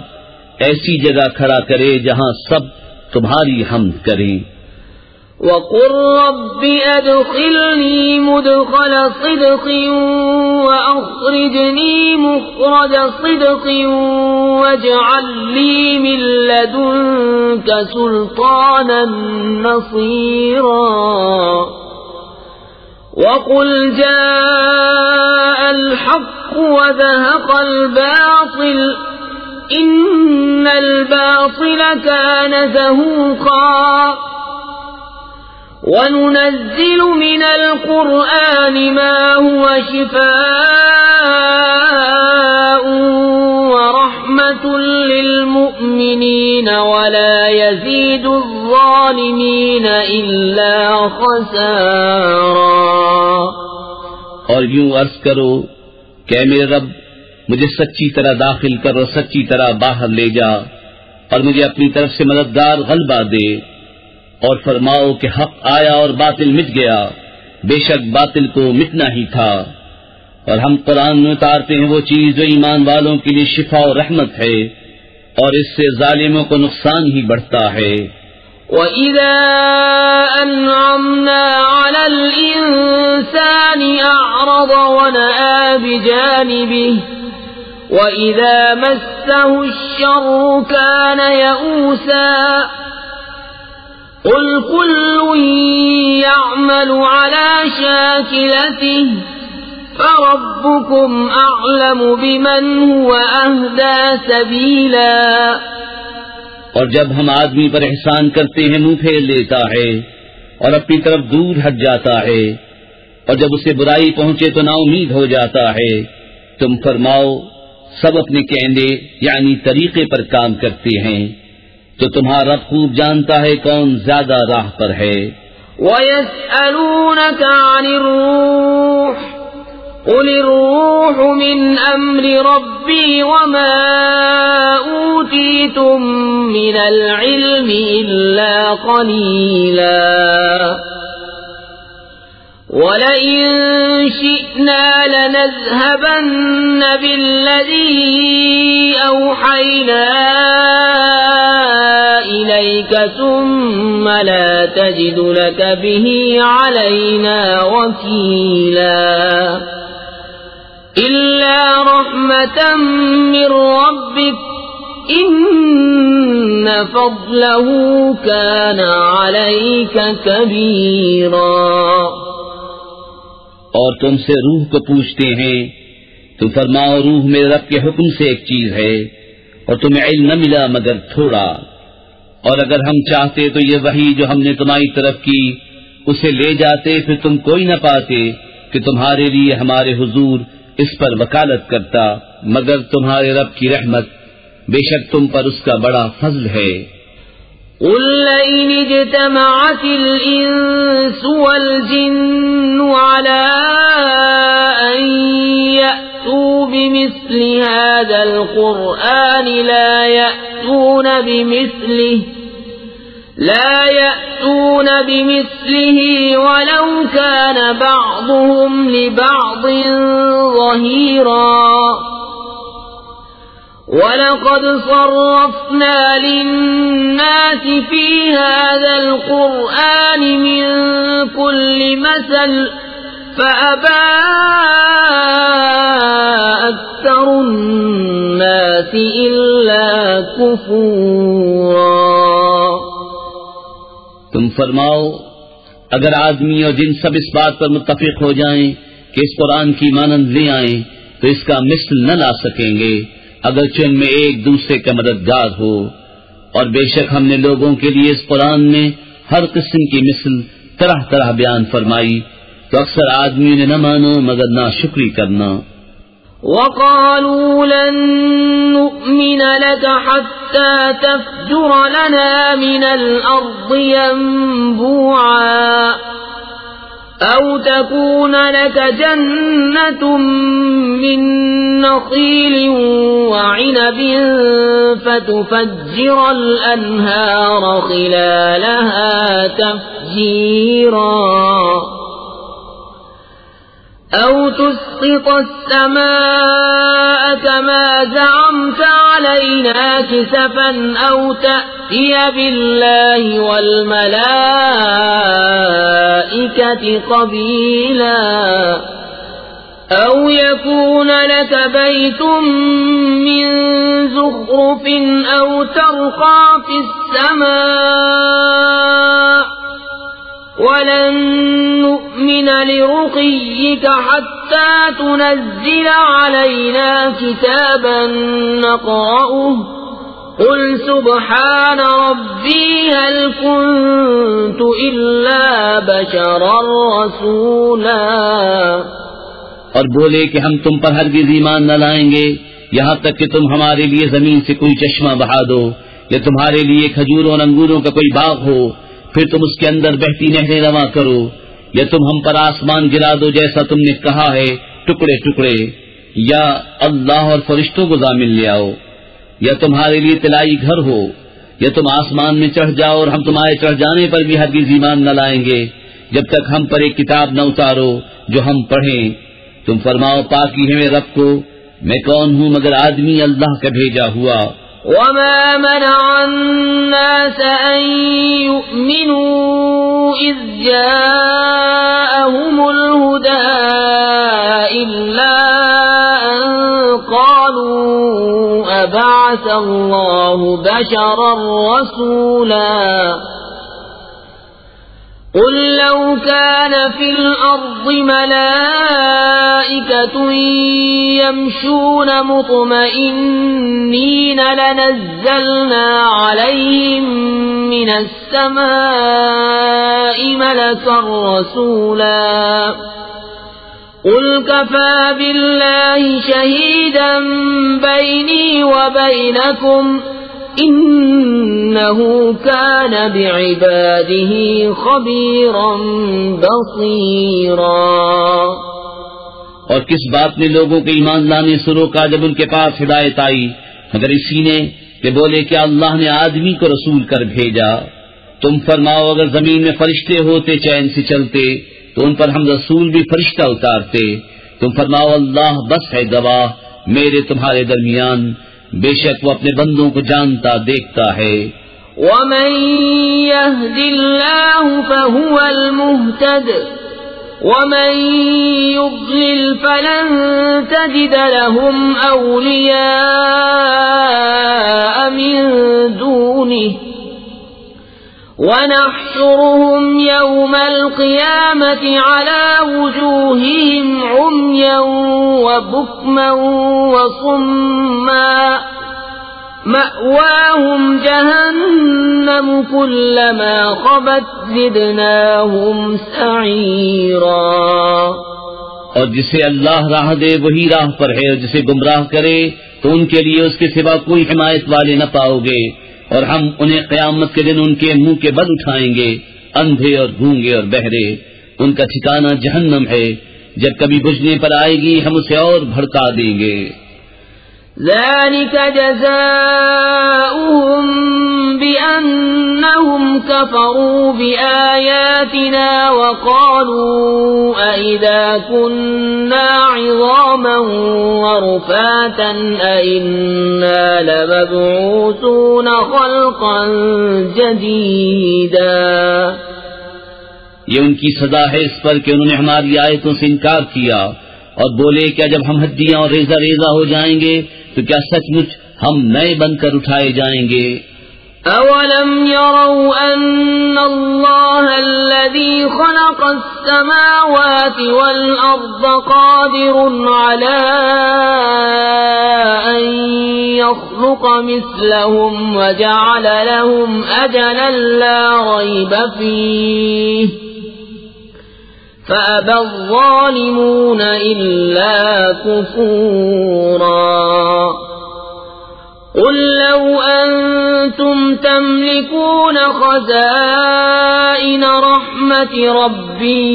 ایسی جگہ کھڑا کرے جہاں سب تمہاری حمد کریں.
وَقُلْ رَبِّ أَدْخِلْنِي مُدْخَلَ صِدْقٍ وَأَخْرِجْنِي مُخْرَجَ صِدْقٍ وَاجْعَل لِّي مِن لَّدُنكَ سُلْطَانًا نَّصِيرًا. وَقُلْ جَاءَ الْحَقُّ وَزَهَقَ الْبَاطِلُ إِنَّ الْبَاطِلَ كَانَ زَهُوقًا. وَنُنَزِّلُ مِنَ الْقُرْآنِ مَا هُوَ شِفَاءٌ وَرَحْمَةٌ لِّلْمُؤْمِنِينَ وَلَا يَزِيدُ الظَّالِمِينَ إِلَّا خَسَارًا.
اور یوں عرض کرو کہ اے میرے رب، مجھے سچی طرح داخل کر اور سچی طرح باہر لے جا، اور مجھے اپنی طرف سے مددگار غلبہ دے. اور فرماؤ کہ حق آیا اور باطل مٹ گیا، بے شک باطل کو مٹنا ہی تھا. اور ہم قرآن میں اتارتے ہیں وہ چیز جو ایمان والوں کے لیے شفا اور رحمت ہے، اور اس سے ظالموں کو نقصان ہی بڑھتا ہے.
وَإِذَا أَنْعَمْنَا عَلَى الْإِنسَانِ أَعْرَضَ وَنَأَىٰ بِجَانِبِهِ وَإِذَا مَسَّهُ الشَّرُّ كَانَ يَئُوسًا. قُلْ كُلٌّ يَعْمَلُ عَلَى شَاكِلَتِهِ فَرَبُّكُمْ أَعْلَمُ بِمَنْ هُوَ أَهْدَىٰ سَبِيلًا.
اور جب ہم آدمی پر احسان کرتے ہیں منہ پھیر لیتا ہے اور اپنی طرف دور ہٹ جاتا ہے، اور جب اسے برائی پہنچے تو نا امید ہو جاتا ہے. تم فرماؤ سب اپنے کہنے یعنی طریقے پر کام کرتے ہیں، تو تمہارا رب خوب جانتا ہے کون زیادہ راہ پر ہے.
وَيَسْأَلُونَكَ عَنِ الرُّوحِ قُلِ الرُّوحُ مِنْ أَمْرِ رَبِّي وَمَا أُوتِيتُم مِّنَ الْعِلْمِ إِلَّا قَلِيلًا. وَلَئِن شِئْنَا لَنَذْهَبَنَّ بِالَّذِي أَوْحَيْنَا إِلَيْكَ ثُمَّ لَا تَجِدُ لَكَ بِهِ عَلَيْنَا وَكِيلًا إِلَّا رَحْمَةً مِّن رَّبِّكَ إِنَّ فَضْلَهُ كَانَ عَلَيْكَ كَبِيرًا۔
اور تم سے روح کو پوچھتے ہیں، تو فرماؤ روح میرے رب کے حکم سے ایک چیز ہے، اور تمہیں علم نہ ملا مگر تھوڑا، اور اگر ہم چاہتے تو یہ وحی جو ہم نے تمہاری طرف کی اسے لے جاتے، پھر تم کوئی نہ پاتے کہ تمہارے لیے ہمارے حضور اس پر وکالت کرتا، مگر تمہارے رب کی رحمت، بے شک تم پر اس کا بڑا فضل ہے۔
قُل لَّئِنِ اجْتَمَعَتِ الْإِنسُ وَالْجِنُّ عَلَىٰ أَن يَأْتُوا بِمِثْلِ هَٰذَا الْقُرْآنِ لَا يَأْتُونَ بِمِثْلِهِ وَلَوْ كَانَ بَعْضُهُمْ لِبَعْضٍ ظَهِيرًا۔ وَلَقَدْ صَرَّفْنَا لِلنَّاسِ فِي هَٰذَا الْقُرْآنِ مِن كُلِّ مَثَلٍ فَأَبَىٰ أَكْثَرُ النَّاسِ إِلَّا كُفُورًا۔
تم فرماؤ اگر آدمی اور جن سب اس بات پر متفق ہو جائیں کہ اس قرآن کی مانند لے آئیں تو اس کا مثل نہ لا سکیں گے، اگرچہ ان میں ایک دوسرے کا مددگار ہو، اور بے شک ہم نے لوگوں کے لیے اس قرآن میں ہر قسم کی مثل طرح طرح بیان فرمائی، تو اکثر آدمیوں نے نہ مانو مگر ناشکری کرنا۔
وَقَالُوا لَن نُّؤْمِنَ لَكَ حَتَّىٰ تَفْجُرَ لَنَا مِنَ الْأَرْضِ يَنبُوعًا أَوْ تَكُونَ لَكَ جَنَّةٌ مِّن نَّخِيلٍ وَعِنَبٍ فَتُفَجِّرَ الْأَنْهَارَ خِلَالَهَا تَفْجِيرًا أَوْ تُسْقِطَ السَّمَاءَ كَمَا زَعَمْتَ عَلَيْنَا كِسَفًا أَوْ تَأْتِيَ بِاللَّهِ وَالْمَلَائِكَةِ قَبِيلًا أَوْ يَكُونَ لَكَ بَيْتٌ مِّن زُخْرُفٍ أَوْ تَرْقَىٰ فِي السَّمَاءِ وَلَن نُّؤْمِنَ لِرُقِيِّكَ حَتَّىٰ تُنَزِّلَ عَلَيْنَا كِتَابًا نَّقْرَؤُهُ قُلْ سُبْحَانَ رَبِّي هَلْ كُنتُ إِلَّا بَشَرًا رَّسُولًا۔
اور بولے کہ ہم تم پر ہرگز ایمان نہ لائیں گے یہاں تک کہ تم ہمارے لیے زمین سے کوئی چشمہ بہا دو، یا تمہارے لیے کھجوروں اور انگوروں کا کوئی باغ ہو، پھر تم اس کے اندر بہتی نہریں رواں کرو، یا تم ہم پر آسمان گرا دو جیسا تم نے کہا ہے ٹکڑے ٹکڑے، یا اللہ اور فرشتوں کو ضامن لے آؤ، یا تمہارے لیے طلائی گھر ہو، یا تم آسمان میں چڑھ جاؤ اور ہم تمہارے چڑھ جانے پر بھی ہرگز ایمان نہ لائیں گے جب تک ہم پر ایک کتاب نہ اتارو جو ہم پڑھیں۔ تم فرماؤ پاکی ہے میرے رب کو، میں کون ہوں مگر آدمی اللہ کا بھیجا ہوا۔
وَمَا مَنَعَ النَّاسَ أَن يُؤْمِنُوا إِذْ جَاءَهُمُ الْهُدَىٰ إِلَّا أَن قَالُوا أَبَعَثَ اللَّهُ بَشَرًا رَّسُولًا قُل لَّوْ كَانَ فِي الْأَرْضِ مَلَائِكَةٌ يَمْشُونَ مُطْمَئِنِّينَ لَنَزَّلْنَا عَلَيْهِم مِّنَ السَّمَاءِ مَلَكًا رَّسُولًا قُلْ كَفَىٰ بِاللَّهِ شَهِيدًا بَيْنِي وَبَيْنَكُمْ إِنَّهُ كَانَ بِعِبَادِهِ خَبِيرًا بَصِيرًا۔
اور کس بات نے لوگوں کے ایمان لانے سے روکا جب ان کے پاس ہدایت آئی مگر اسی نے کہ بولے کہ اللہ نے آدمی کو رسول کر بھیجا۔ تم فرماؤ اگر زمین میں فرشتے ہوتے چین سے چلتے تو تو ان پر ہم رسول بھی فرشتہ اتارتے. تم فرماؤ اللہ بس ہے گواہ میرے تمہارے درمیان، بے شک وہ اپنے بندوں کو جانتا دیکھتا ہے.
ومن يهد الله فهو المهتد ومن يضلل فلن تجد لهم أولياء من دونه ونحشرهم يوم القيامة على وجوههم عميا وبكما وصما مأواهم جهنم كلما خبت زدناهم سعيرا.
اور جسے اللہ راہ دے وہی راہ پر ہے، اور جسے گمراہ کرے تو ان کے لیے اس کے سوا کوئی حمایت والے نہ پاؤ گے. اور ہم انہیں قیامت کے دن ان کے منہ کے بل اٹھائیں گے، اندھے اور گونگے اور بہرے. ان کا ٹھکانہ جہنم ہے، جب کبھی بجھنے پر آئے گی ہم اسے اور بھڑکا دیں گے.
ذلك جزاؤهم بأنهم كفروا بآياتنا وقالوا أئذا كنا عظاما ورفاتا أئنا لمبعوثون خلقا جديدا.
یہ ان کی سزا ہے اس پر کہ انہوں نے ہماری آیتوں سے انکار کیا اور بولے کیا جب ہم ہڈیاں اور ریزہ ریزہ ہو جائیں گے تو کیا سچ مچ ہم نئے بن کر اٹھائے جائیں گے.
اولم يروا ان اللہ الذي خلق السماوات والارض قادر على ان يخلق مثلهم وجعل لهم اجلا لا ريب فيه فأبى الظالمون إلا كفورا. قل لو أنتم تملكون خزائن رحمة ربي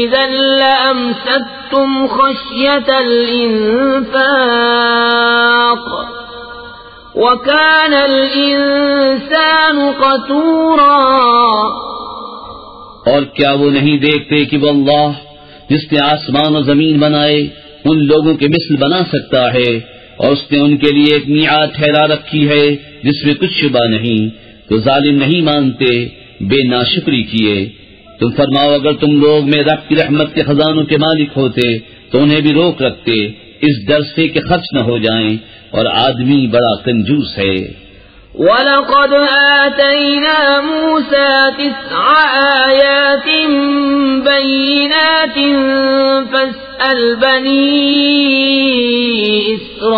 إذا لأمسكتم خشية الإنفاق وكان الإنسان قتورا.
اور کیا وہ نہیں دیکھتے کہ وہ اللہ جس نے آسمان و زمین بنائے ان لوگوں کے مثل بنا سکتا ہے، اور اس نے ان کے لیے ایک میعاد ٹھہرا رکھی ہے جس میں کچھ شبہ نہیں، تو ظالم نہیں مانتے، بے ناشکری کیے. تم فرماؤ اگر تم لوگ میں رب کی رحمت کے خزانوں کے مالک ہوتے تو انہیں بھی روک رکھتے اس ڈر سے کہ خرچ نہ ہو جائیں، اور آدمی بڑا کنجوس ہے.
وَلَقَدْ آتَيْنَا مُوسَى 9 آيَاتٍ بَيِّنَاتٍ فَاسْأَلْ بَنِي إِسْرَائِيلَ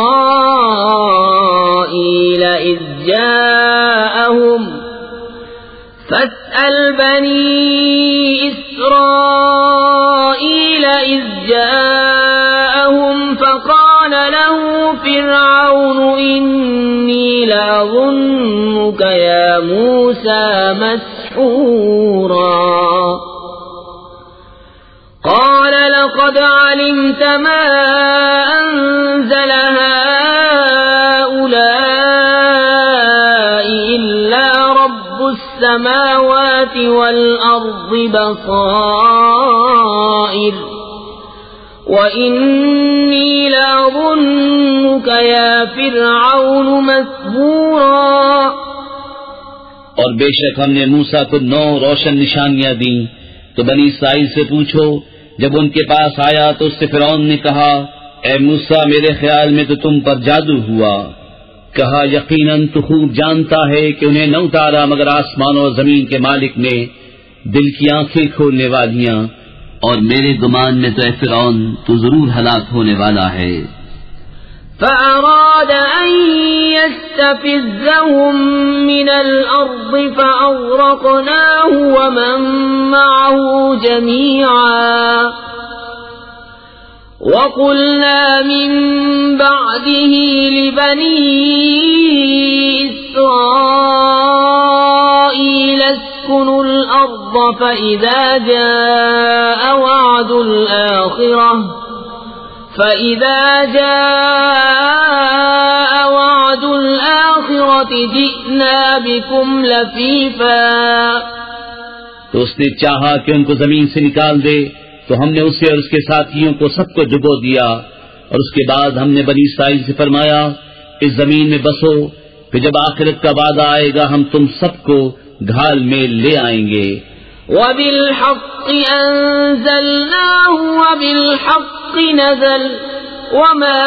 إِذْ جاءهم فقال له فرعون إني لأظنك يا موسى مسحورا. قال لقد علمت ما أنزل هؤلاء إلا رب السماوات والأرض بصائر وَإِنِّي لَأَظُنُّكَ يَا فِرْعَوْنُ مَثْبُورًا.
اور بے شک ہم نے موسیٰ کو 9 روشن نشانیاں دیں. تو بنی اسرائیل سے پوچھو، جب ان کے پاس آیا تو اس سے فرعون نے کہا اے موسیٰ میرے خیال میں تو تم پر جادو ہوا. کہا یقیناً تو خوب جانتا ہے کہ انہیں نہ اتارا مگر آسمان اور زمین کے مالک نے، دل کی آنکھیں کھولنے والیاں، اور میرے گمان میں تو اے فرعون تو ضرور ہلاک ہونے والا ہے.
فأراد أن يستفزهم من الأرض فأغرقناه ومن معه جميعا. وقلنا من بعده لبني إسرائيل اسكنوا الأرض فإذا جاء وعد الآخرة جئنا بكم لفيفا
تو اس نے چاہا کہ ان کو زمین سے نکال دے تو ہم نے اسے اور اس کے ساتھیوں کو سب کو ڈبو دیا، اور اس کے بعد ہم نے بنی اسرائیل سے فرمایا اس زمین میں بسو، پھر جب آخرت کا وعدہ آئے گا ہم تم سب کو گھال میں لے آئیں گے۔
وَبِالْحَقِّ أَنزَلْنَاهُ وَبِالْحَقِّ نَزَلَ وَمَا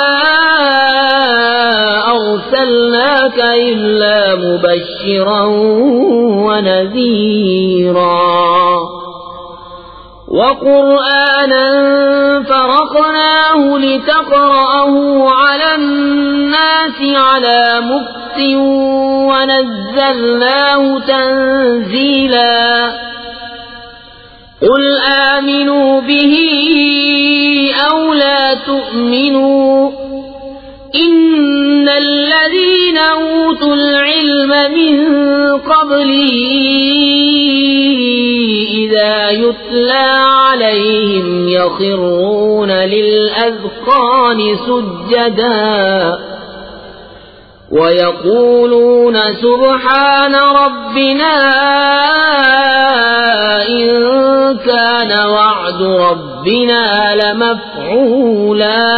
أَرْسَلْنَاكَ إِلَّا مُبَشِّرًا وَنَذِيرًا وَقُرْآنًا فَرَقْنَاهُ لِتَقْرَأَهُ عَلَى النَّاسِ عَلَى مُكْثٍ وَنَزَّلْنَاهُ تَنزِيلًا قُلْ آمِنُوا بِهِ أَوْ لَا تُؤْمِنُوا إِنَّ الَّذِينَ أُوتُوا الْعِلْمَ مِنْ قَبْلِهِ إِذَا يُتْلَى عَلَيْهِمْ يَخِرُّونَ لِلْأَذْقَانِ سُجَّدًا وَيَقُولُونَ سُبْحَانَ رَبِّنَا إِن كَانَ وَعْدُ رَبِّنَا لَمَفْعُولًا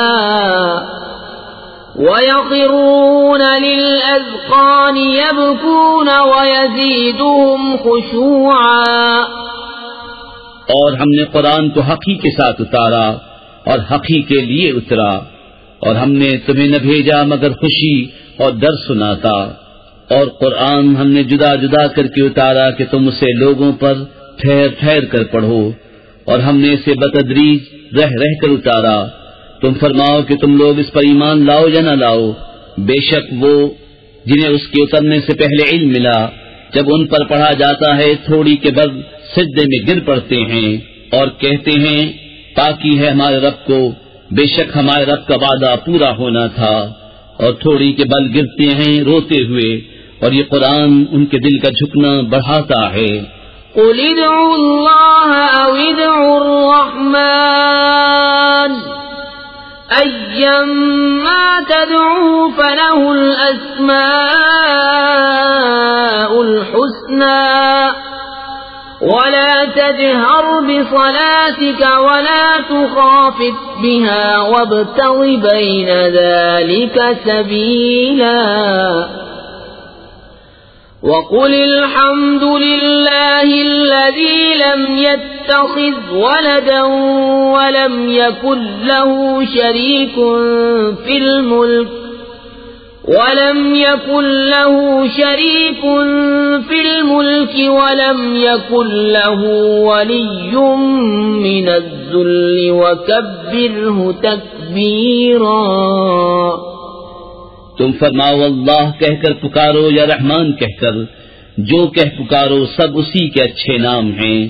وَيَخِرُّونَ لِلْأَذْقَانِ يَبْكُونَ وَيَزِيدُهُمْ خُشُوعًا۔
اور ہم نے قرآن کو حقی کے ساتھ اتارا اور حقی کے لیے اترا، اور ہم نے تمہیں نہ بھیجا مگر خوشی اور ڈر سناتا، اور قرآن ہم نے جدا جدا کر کے اتارا کہ تم اسے لوگوں پر ٹھہر ٹھہر کر پڑھو، اور ہم نے اسے بتدریج رہ رہ کر اتارا۔ تم فرماؤ کہ تم لوگ اس پر ایمان لاؤ یا نہ لاؤ، بے شک وہ جنہیں اس کے اترنے سے پہلے علم ملا جب ان پر پڑھا جاتا ہے تھوڑی کے بعد سجدے میں گر پڑتے ہیں اور کہتے ہیں پاکی ہے ہمارے رب کو، بے شک ہمارے رب کا وعدہ پورا ہونا تھا، اور تھوڑی کے بل گرتے ہیں روتے ہوئے، اور یہ قرآن ان کے دل کا جھکنا بڑھاتا ہے۔
قُلِ ادْعُوا اللَّهَ أَوِ ادْعُوا الرَّحْمَنَ أَيًّمَّا تَدْعُوا فَلَهُ الْأَسْمَاءُ الْحُسْنَى وَلَا تَجْهَرْ بِصَلَاتِكَ وَلَا تُخَافِتْ بِهَا وَابْتَغِ بَيْنَ ذَلِكَ سَبِيلًا وَقُلِ الْحَمْدُ لِلَّهِ الَّذِي لَمْ يَتَّخِذْ وَلَدًا وَلَمْ يَكُنْ لَهُ شَرِيكٌ فِي الْمُلْكِ وَلَمْ يَكُنْ لَهُ وَلِيٌّ مِّنَ الذُّلِّ وَكَبِّرْهُ تَكْبِيرًا۔
تم فرماؤ اللہ کہہ کر پکارو یا رحمان کہہ کر، جو کہہ پکارو سب اسی کے اچھے نام ہیں،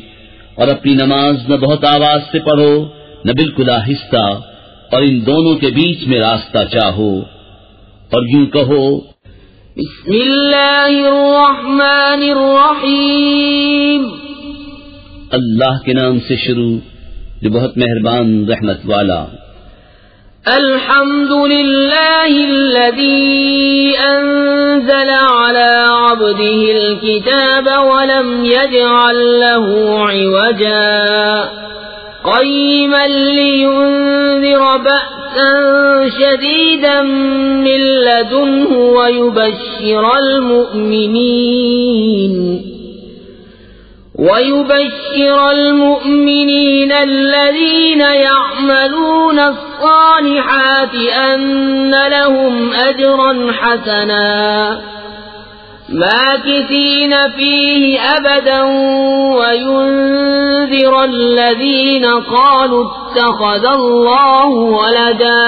اور اپنی نماز نہ بہت آواز سے پڑھو نہ بالکل آہستہ، اور ان دونوں کے بیچ میں راستہ چاہو، اور یوں کہو
بسم اللہ الرحمن الرحیم،
اللہ کے نام سے شروع جو بہت مہربان رحمت والا۔
الحمد للہ الذی انزل على عبده الكتاب ولم يجعل له عوجا قیما لینذر بأسا شدیدا من لدنه ويبشر المؤمنين الذين يعملون الصالحات أن لهم أجرا حسنا ماكثين فيه أبدا وينذر الذين قالوا اتخذ الله ولدا۔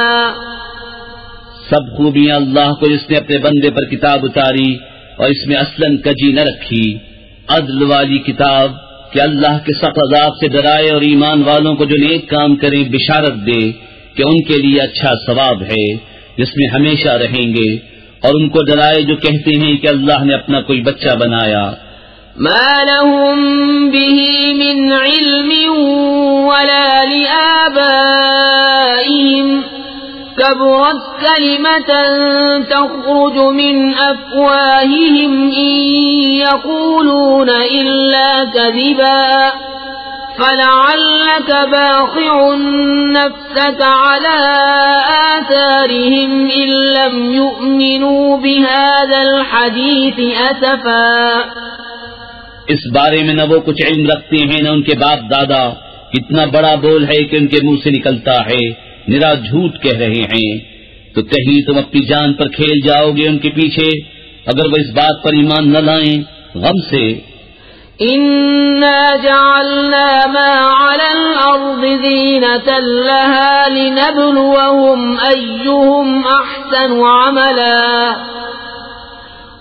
سب خوبیاں اللہ کو جس نے اپنے بندے پر کتاب اتاری اور اس میں اصلاً کجی نہ رکھی، عدل والی کتاب کہ اللہ کے سخت عذاب سے ڈرائے اور ایمان والوں کو جو نیک کام کریں بشارت دے کہ ان کے لیے اچھا ثواب ہے جس میں ہمیشہ رہیں گے، اور ان کو ڈرائے جو کہتے ہیں کہ اللہ نے اپنا کوئی بچہ بنایا۔
ما لهم به من علم ولا لآبائهم كبرت كلمة تخرج من أفواههم إن يقولون إلا كذبا فلعلك باخع نفسك على آثارهم إن لم يؤمنوا بهذا الحديث أسفا.
اس بارے میں نہ وہ کچھ علم رکھتے ہیں نہ ان کے باپ دادا. کتنا بڑا بول ہے کہ ان کے منہ سے نکلتا ہے، نرا جھوٹ کہہ رہے ہیں. تو کہیں تم اپنی جان پر کھیل جاؤ گے ان کے پیچھے اگر وہ اس بات پر ایمان نہ لائیں. غم سے
إنا جعلنا ما على الأرض زينة لها لنبلوهم أيهم أحسن عملا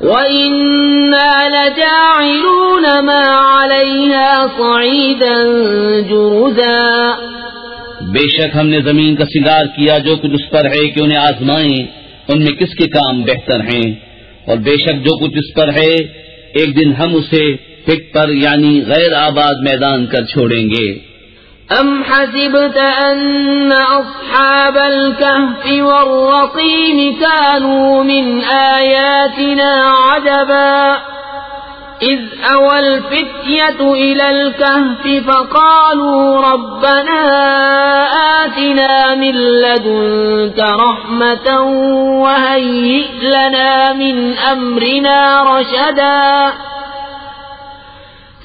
وإنا لجاعلون ما عليها صعيدا جرزا.
بے شک ہم نے زمین کا سنگار کیا جو کچھ اس پر ہے کہ انہیں آزمائیں ان میں کس کے کام بہتر ہیں، اور بے شک جو کچھ اس پر ہے ایک دن ہم اسے پٹ پر یعنی غیر آباد میدان کر چھوڑیں گے.
ام حسبت ان اصحاب الكهف والرقيم كانوا من آياتنا عجبا اذ اوى الفتية الى الكهف فقالوا ربنا آتنا من لدنك رحمة وهيئ لنا من امرنا رشدا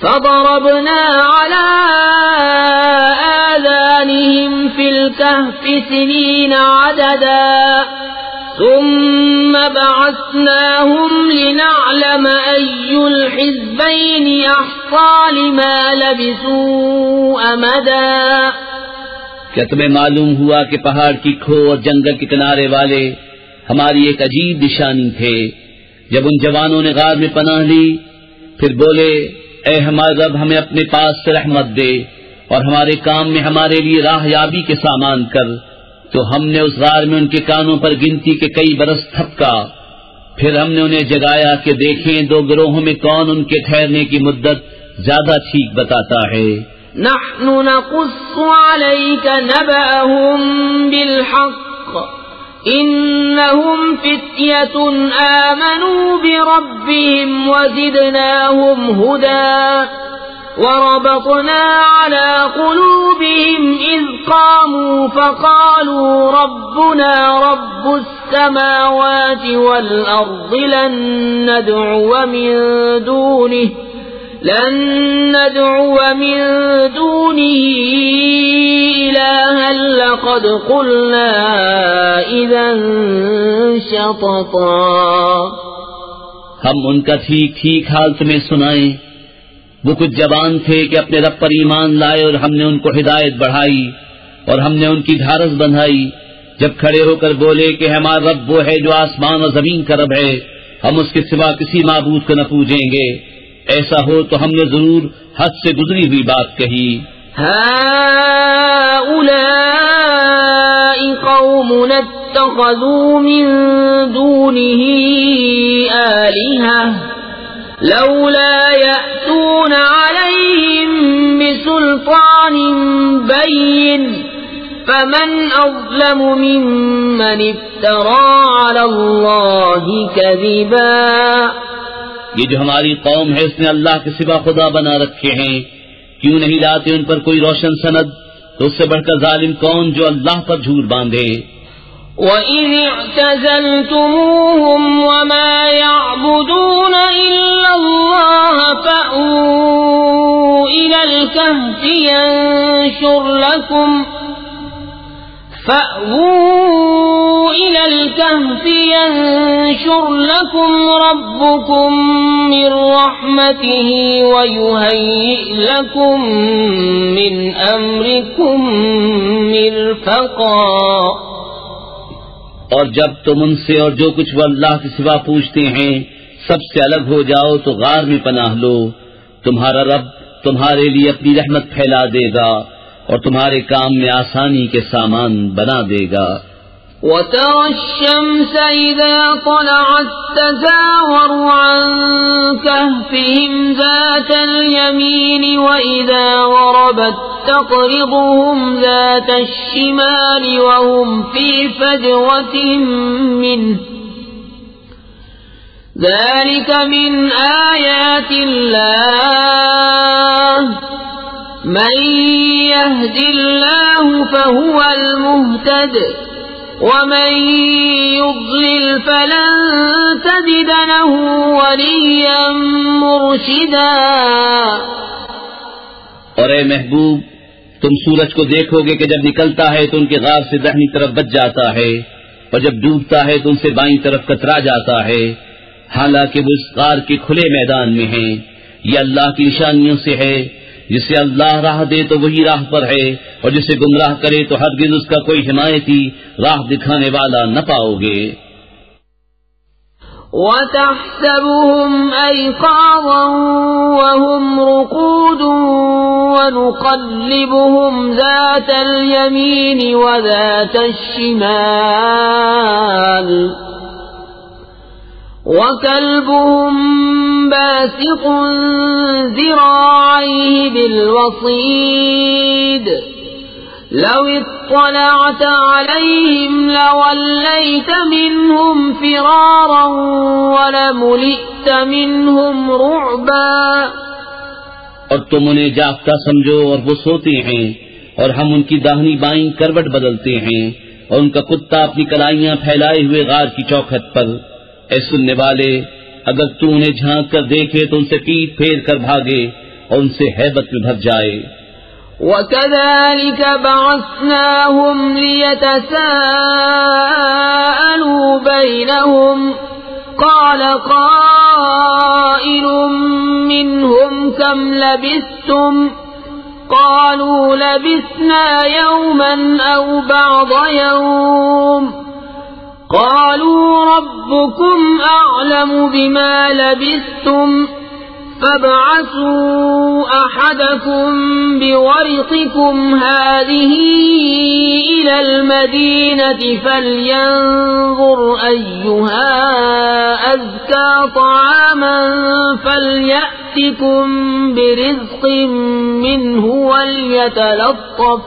فضربنا على آذانهم في الكهف سنين عددا ثم بعثناهم لنعلم أي الحزبين أحصى لما لبثوا أمدا.
کیا تمہیں معلوم ہوا کہ پہاڑ کی کھو اور جنگل کے کنارے والے ہماری ایک عجیب نشانی تھے؟ جب ان جوانوں نے غار میں پناہ لی پھر بولے اے ہمارے رب ہمیں اپنے پاس سے رحمت دے اور ہمارے کام میں ہمارے لیے راہ یابی کے سامان کر، تو ہم نے اس غار میں ان کے کانوں پر گنتی کے کئی برس تھپکا. پھر ہم نے انہیں جگایا کہ دیکھیں دو گروہوں میں کون ان کے ٹھہرنے کی مدت زیادہ ٹھیک بتاتا ہے.
نحن نقص عليك نبأهم بالحق إنهم فتية آمنوا بربهم وزدناهم هدى وربطنا على قلوبهم إذ قاموا فقالوا ربنا رب السماوات والأرض لن ندعو من دونه إلها لقد قلنا إذا شططا.
ہم ان کا ٹھیک ٹھیک حال تمہیں سنائیں. وہ کچھ جوان تھے کہ اپنے رب پر ایمان لائے اور ہم نے ان کو ہدایت بڑھائی اور ہم نے ان کی ڈھارس بندھائی. جب کھڑے ہو کر بولے کہ ہمارا رب وہ ہے جو آسمان اور زمین کا رب ہے، ہم اس کے سوا کسی معبود کو نہ پوجیں گے. ایسا ہو تو ہم نے ضرور حد سے گزری ہوئی بات کہی.
هؤلاء قومنا اتخذوا من دونه آلهة لولا يأتون عليهم بسلطان بين فمن أظلم ممن افترى على الله كذبا.
یہ جو ہماری قوم ہے اس نے اللہ کے سوا خدا بنا رکھے ہیں، کیوں نہیں لاتے ان پر کوئی روشن سند؟ تو اس سے بڑھ کر ظالم کون جو اللہ پر جھوٹ باندھے.
وَإِذِ اعْتَزَلْتُمُوهُمْ وَمَا يَعْبُدُونَ إِلَّا اللَّهَ فَأْوُوا إِلَى الْكَهْفِ ينشر لكم ربكم من رحمته ويهيئ لكم من أمركم مرفقا.
اور جب تم ان سے اور جو کچھ وہ اللہ کے سوا پوچھتے ہیں سب سے الگ ہو جاؤ تو غار میں پناہ لو. تمہارا رب تمہارے لیے اپنی رحمت پھیلا دے گا اور تمہارے کام میں آسانی کے سامان بنا دے گا.
وترى الشمس إذا طلعت تزاور عن كهفهم ذات اليمين وإذا غربت تقرضهم ذات الشمال وهم في فجوة منه ذلك من آيات الله من يهد الله فهو المهتد ومن يضلل فلن تجد له وليا مرشدا.
اور اے محبوب تم سورج کو دیکھو گے کہ جب نکلتا ہے تو ان کے غار سے داہنی طرف بچ جاتا ہے اور جب ڈوبتا ہے تو ان سے بائیں طرف کترا جاتا ہے، حالانکہ وہ اس غار کے کھلے میدان میں ہیں. یہ اللہ کی نشانیوں سے ہے، جسے اللہ راہ دے تو وہی راہ پر ہے اور جسے گمراہ کرے تو ہرگز اس کا کوئی حمایتی راہ دکھانے والا نہ پاؤ گے.
وَتَحْسَبُهُمْ أَيْقَاظًا وَهُمْ رُقُودٌ وَنُقَلِّبُهُمْ ذَاتَ الْيَمِينِ وَذَاتَ الشِّمَالِ وَكَلْبُهُمْ بَاسِطٌ ذِرَاعَيْهِ بِالْوَصِيدِ لَوِ اطَّلَعْتَ عَلَيْهِمْ لَوَلَّيْتَ مِنْهُمْ فِرَارًا وَلَمُلِئْتَ مِنْهُمْ رُعْبًا.
اور تم انہیں جاگتا سمجھو اور وہ سوتے ہیں اور ہم ان کی داہنی بائیں کروٹ بدلتے ہیں اور ان کا کتا اپنی کلائیاں پھیلائے ہوئے غار کی چوکھٹ پر. اے سننے والے، اگر تو انہیں جھانک کر دیکھے تو ان سے پیٹ پھیر کر بھاگے اور ان سے ہیبت میں بھر جائے.
وَكَذَلِكَ بَعَثْنَاهُمْ لِيَتَسَاءَلُوا بَيْنَهُمْ قَالَ قَائِلٌ مِّنْهُمْ كَمْ لَبِثْتُمْ قَالُوا لَبِثْنَا يَوْمًا أَوْ بَعْضَ يَوْمٍ قالوا ربكم أعلم بما لبثتم فابعثوا أحدكم بورقكم هذه إلى المدينة فلينظر أيها أزكى طعاما فليأتكم برزق منه وليتلطف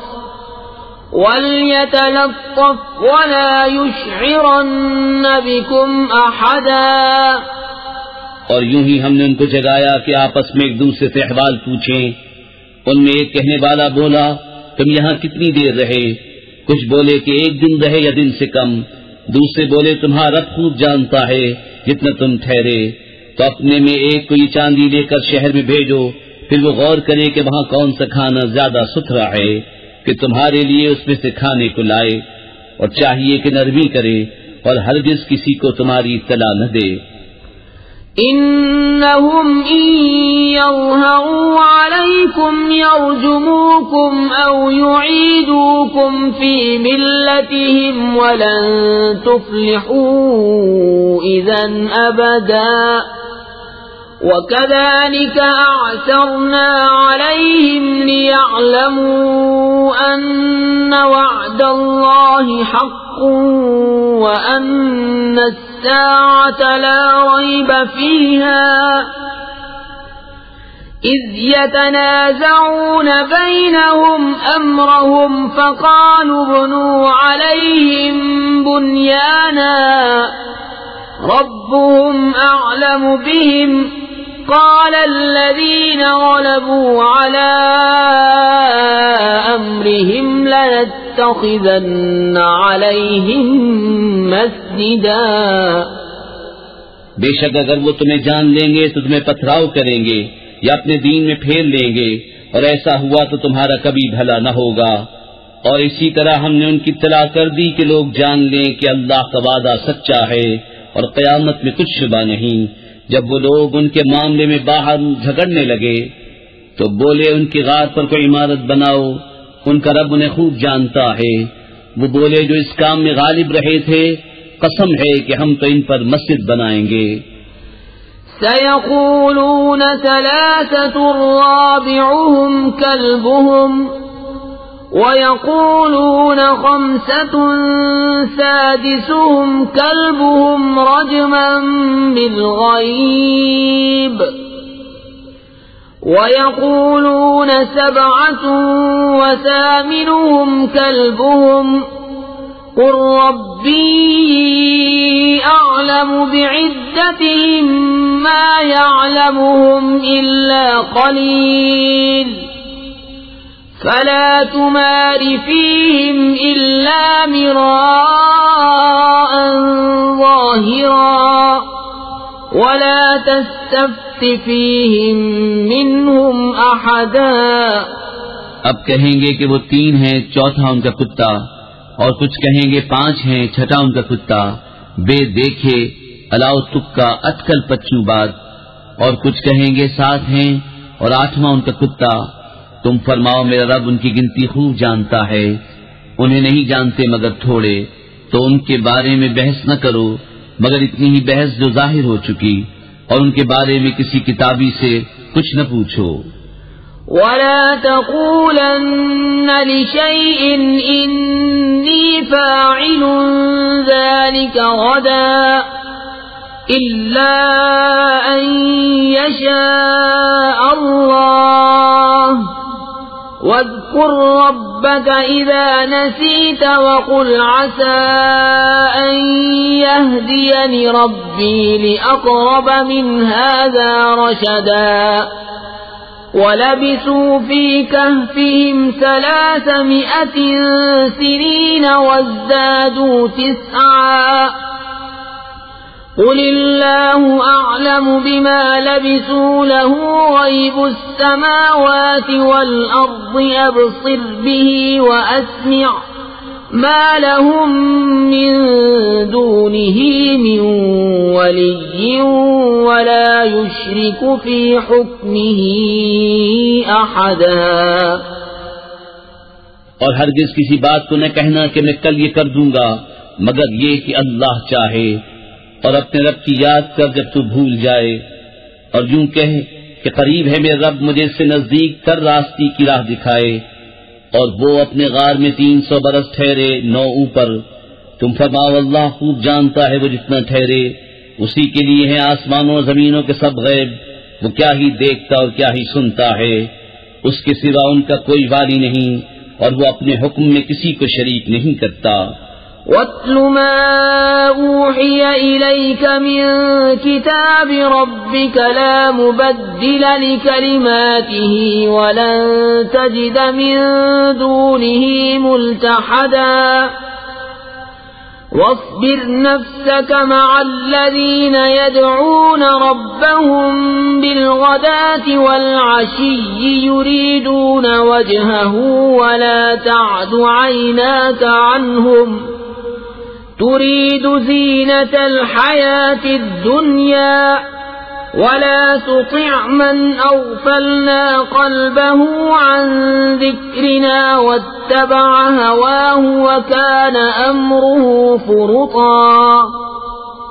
ولا يشعرن بكم أحدا.
اور یوں ہی ہم نے ان کو جگایا کہ آپس میں ایک دوسرے سے احوال پوچھیں. ان میں ایک کہنے والا بولا تم یہاں کتنی دیر رہے؟ کچھ بولے کہ ایک دن رہے یا دن سے کم. دوسرے بولے تمہارا رب خوب جانتا ہے جتنا تم ٹھہرے. تو اپنے میں ایک کو یہ چاندی لے کر شہر میں بھیجو، پھر وہ غور کرے کہ وہاں کون سا کھانا زیادہ ستھرا ہے کہ تمہارے لیے اس میں سے کھانے کو لائے، اور چاہیے کہ نرمی کرے اور ہرگز کسی کو تمہاری اطلاع نہ دے.
إنهم إن يظهروا عليكم يرجموكم أو يعيدوكم في ملتهم ولن تفلحوا إذن أبدا. وكذلك أعثرنا عليهم ليعلموا أن وعد الله حق وأن الساعة لا ريب فيها إذ يتنازعون بينهم أمرهم فقالوا ابنوا عليهم بنيانا ربهم أعلم بهم قال الذين غلبوا على أمرهم لنتخذن عليهم مسجدا.
بے شک اگر وہ تمہیں جان لیں گے تو تمہیں پتھراؤ کریں گے یا اپنے دین میں پھیر لیں گے، اور ایسا ہوا تو تمہارا کبھی بھلا نہ ہوگا. اور اسی طرح ہم نے ان کی اطلاع کر دی کہ لوگ جان لیں کہ اللہ کا وعدہ سچا ہے اور قیامت میں کچھ شبہ نہیں. جب وہ لوگ ان کے معاملے میں باہر جھگڑنے لگے تو بولے ان کی غار پر کوئی عمارت بناؤ، ان کا رب انہیں خوب جانتا ہے. وہ بولے جو اس کام میں غالب رہے تھے قسم ہے کہ ہم تو ان پر مسجد بنائیں گے.
سيقولون ثلاثة رابعهم كلبهم وَيَقُولُونَ خَمْسَةٌ سَادِسُهُمْ كَلْبُهُمْ رَجْمًا بِالْغَيْبِ وَيَقُولُونَ سَبْعَةٌ وَثَامِنُهُمْ كَلْبُهُمْ قُلْ رَبِّي أَعْلَمُ بِعِدَّتِهِمْ مَا يَعْلَمُهُمْ إِلَّا قَلِيلٌ فَلَا تُمَارِ فِيهِمْ إِلَّا مِرَاءً ظَاهِرًا وَلَا تَسْتَفْتِ فِيهِمْ مِنْهُمْ أَحَدًا۔
اب کہیں گے کہ وہ 3 ہیں، چوتھا ان کا کتا، اور کچھ کہیں گے 5 ہیں، چھٹا ان کا کتا، بے دیکھے الاؤ تکا اٹکل پچو بات، اور کچھ کہیں گے 7 ہیں اور 8واں ان کا کتا۔ تم فرماؤ میرا رب ان کی گنتی خوب جانتا ہے، انہیں نہیں جانتے مگر تھوڑے، تو ان کے بارے میں بحث نہ کرو مگر اتنی ہی بحث جو ظاہر ہو چکی، اور ان کے بارے میں کسی کتابی سے کچھ نہ پوچھو۔
وَلَا تَقُولَنَّ لِشَيْءٍ إِنِّي فَاعِلٌ ذَلِكَ غَدًا إِلَّا أَن يَشَاءَ اللَّهُ وَاذْكُرْ رَبَّكَ إِذَا نَسِيتَ وَقُلْ عَسَىٰ أَن يَهْدِيَنِ رَبِّي لِأَقْرَبَ مِنْ هَٰذَا رَشَدًا وَلَبِثُوا فِي كَهْفِهِمْ 300 سِنِينَ وَازْدَادُوا 9 قُلِ اللَّهُ أَعْلَمُ بِمَا لَبِثُوا لَهُ غَيْبُ السَّمَاوَاتِ وَالْأَرْضِ أَبْصِرْ بِهِ وَأَسْمِعْ مَا لَهُم مِّن دُونِهِ مِن وَلِيٍّ وَلَا يُشْرِكُ فِي حُكْمِهِ أَحَدًا۔
اور ہرگز کسی بات کو نہ کہنا کہ میں کل یہ کر دوں گا مگر یہ کہ اللہ چاہے، اور اپنے رب کی یاد کر جب تو بھول جائے، اور یوں کہے کہ قریب ہے میرا رب مجھے اس سے نزدیک تر راستی کی راہ دکھائے، اور وہ اپنے غار میں 300 برس ٹھہرے 9 اوپر۔ تم فرماؤ اللہ خوب جانتا ہے وہ جتنا ٹھہرے، اسی کے لیے ہیں آسمانوں اور زمینوں کے سب غیب، وہ کیا ہی دیکھتا اور کیا ہی سنتا ہے، اس کے سوا ان کا کوئی والی نہیں، اور وہ اپنے حکم میں کسی کو شریک نہیں کرتا۔
وَاتْلُ مَا أُوحِيَ إِلَيْكَ مِن كِتَابِ رَبِّكَ لَا مُبَدِّلَ لِكَلِمَاتِهِ وَلَن تَجِدَ مِن دُونِهِ مُلْتَحَدًا وَاصْبِرْ نَفْسَكَ مَعَ الَّذِينَ يَدْعُونَ رَبَّهُم بِالْغَدَاةِ وَالْعَشِيِّ يُرِيدُونَ وَجْهَهُ وَلَا تَعْدُ عَيْنَاكَ عَنْهُمْ تُرِيدُ زِينَةَ الْحَيَاةِ الدُّنْيَا وَلَا تُطِعْ مَنْ أَغْفَلْنَا قَلْبَهُ عَنْ ذِكْرِنَا وَاتَّبَعَ هَوَاهُ وَكَانَ أَمْرُهُ فُرُطًا۔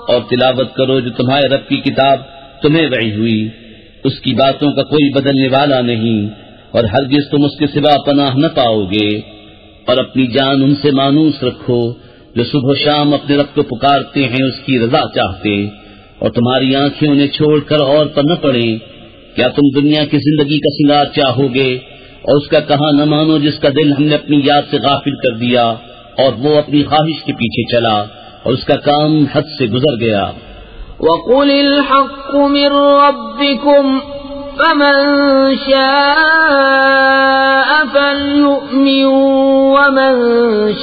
اور تلاوت کرو جو تمہارے رب کی کتاب تمہیں وحی ہوئی، اس کی باتوں کا کوئی بدلنے والا نہیں، اور ہرگز تم اس کے سوا پناہ نہ پاؤ گے، اور اپنی جان ان سے مانوس رکھو جو صبح و شام اپنے رب کو پکارتے ہیں اس کی رضا چاہتے، اور تمہاری آنکھیں انہیں چھوڑ کر اور پر نہ پڑیں۔ کیا تم دنیا کی زندگی کا سنگار چاہو گے اور اس کا کہاں نہ مانو جس کا دل ہم نے اپنی یاد سے غافل کر دیا، اور وہ اپنی خواہش کے پیچھے چلا اور اس کا کام حد سے گزر گیا۔
وَقُلِ الْحَقُّ مِن رَّبِّكُمْ فَمَن شَاءَ فَلْيُؤْمِن وَمَن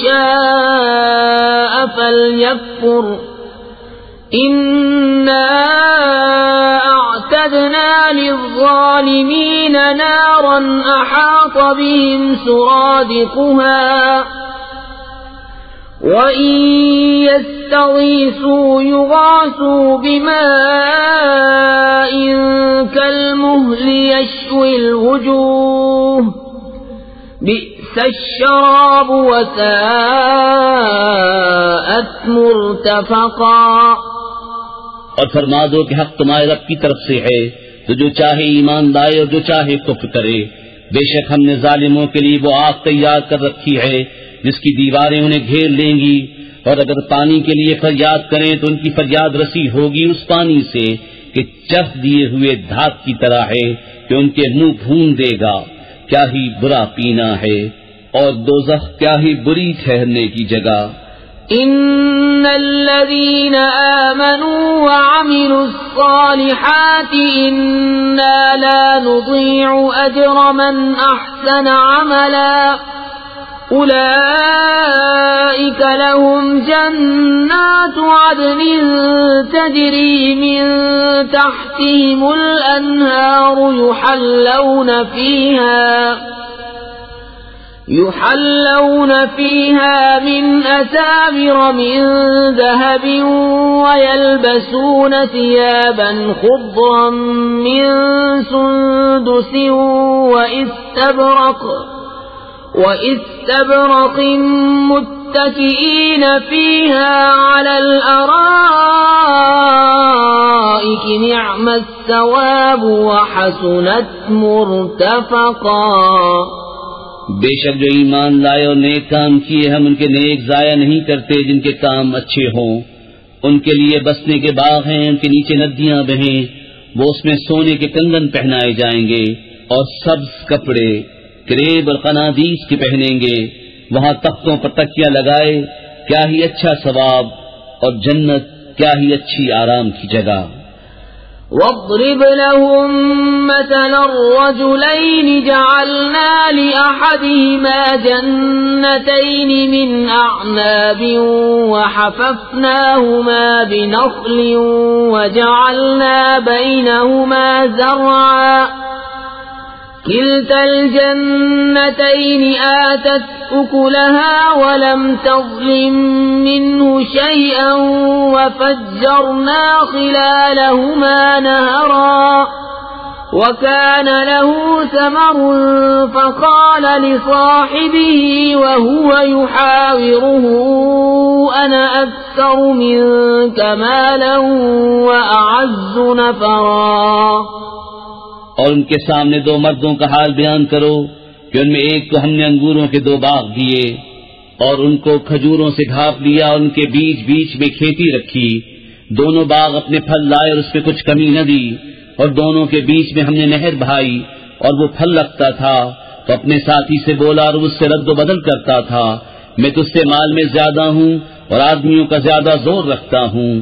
شَاءَ فَلْيَكْفُرْ إِنَّا أَعْتَدْنَا لِلظَّالِمِينَ نَارًا أَحَاطَ بِهِمْ سُرَادِقُهَا وَإِن يَسْتَغِيثُوا يُغَاثُوا بِمَاءٍ كَالْمُهْلِ يَشْوِي الْوُجُوهَ بِئْسَ الشَّرَابُ وَسَاءَتْ مُرْتَفَقًا۔
اور فرما دو کہ حق تمہارے رب کی طرف سے ہے، تو جو چاہے ایمان لائے اور جو چاہے کفر کرے، بے شک ہم نے ظالموں کے لیے وہ آگ تیار کر رکھی ہے جس کی دیواریں انہیں گھیر لیں گی، اور اگر پانی کے لیے فریاد کریں تو ان کی فریاد رسی ہوگی اس پانی سے کہ چف دیے ہوئے دھات کی طرح ہے کہ ان کے منہ بھون دے گا۔ کیا ہی برا پینا ہے، اور دوزخ کیا ہی بری ٹھہرنے کی جگہ۔
ان الذين آمنوا وعملوا الصالحات انا لا نضيع اجر من احسن عملا اولئك لهم جنات عدن تجري من تحتهم الانهار يحلون فيها من أساور من ذهب ويلبسون ثيابا خضرا من سندس واستبرق متكئين فيها على الأرائك نعم الثواب وحسنت مرتفقا۔
بے شک جو ایمان لائے اور نیک کام کیے ہم ان کے نیک ضائع نہیں کرتے جن کے کام اچھے ہوں۔ ان کے لیے بسنے کے باغ ہیں، ان کے نیچے ندیاں بہیں، وہ اس میں سونے کے کنگن پہنائے جائیں گے اور سبز کپڑے کریب اور قنادیس کے پہنیں گے، وہاں تختوں پر تکیہ لگائے، کیا ہی اچھا ثواب، اور جنت کیا ہی اچھی آرام کی جگہ۔
واضرب لهم مثلا الرجلين جعلنا لأحدهما جنتين من أعناب وحففناهما بنخل وجعلنا بينهما زرعا كلتا الجنتين آتت أكلها ولم تظلم منه شيئا وفجرنا خلالهما نهرا وكان له ثمر فقال لصاحبه وهو يحاوره أنا أكثر منك مالا وأعز نفرا۔
اور ان کے سامنے دو مردوں کا حال بیان کرو کہ ان میں ایک کو ہم نے انگوروں کے 2 باغ دیے اور ان کو کھجوروں سے ڈھانپ لیا اور ان کے بیچ بیچ میں کھیتی رکھی، دونوں باغ اپنے پھل لائے اور اس میں کچھ کمی نہ دی، اور دونوں کے بیچ میں ہم نے نہر بہائی اور وہ پھل رکھتا تھا تو اپنے ساتھی سے بولا اور اس سے رد و بدل کرتا تھا، میں تجھ سے مال میں زیادہ ہوں اور آدمیوں کا زیادہ زور رکھتا ہوں۔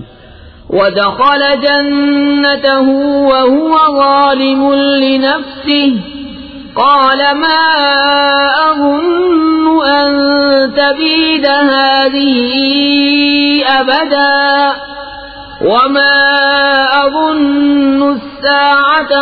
ودخل جنته وهو ظالم لنفسه قال ما أظن أن تبيد هذه أبدا وما أظن الساعة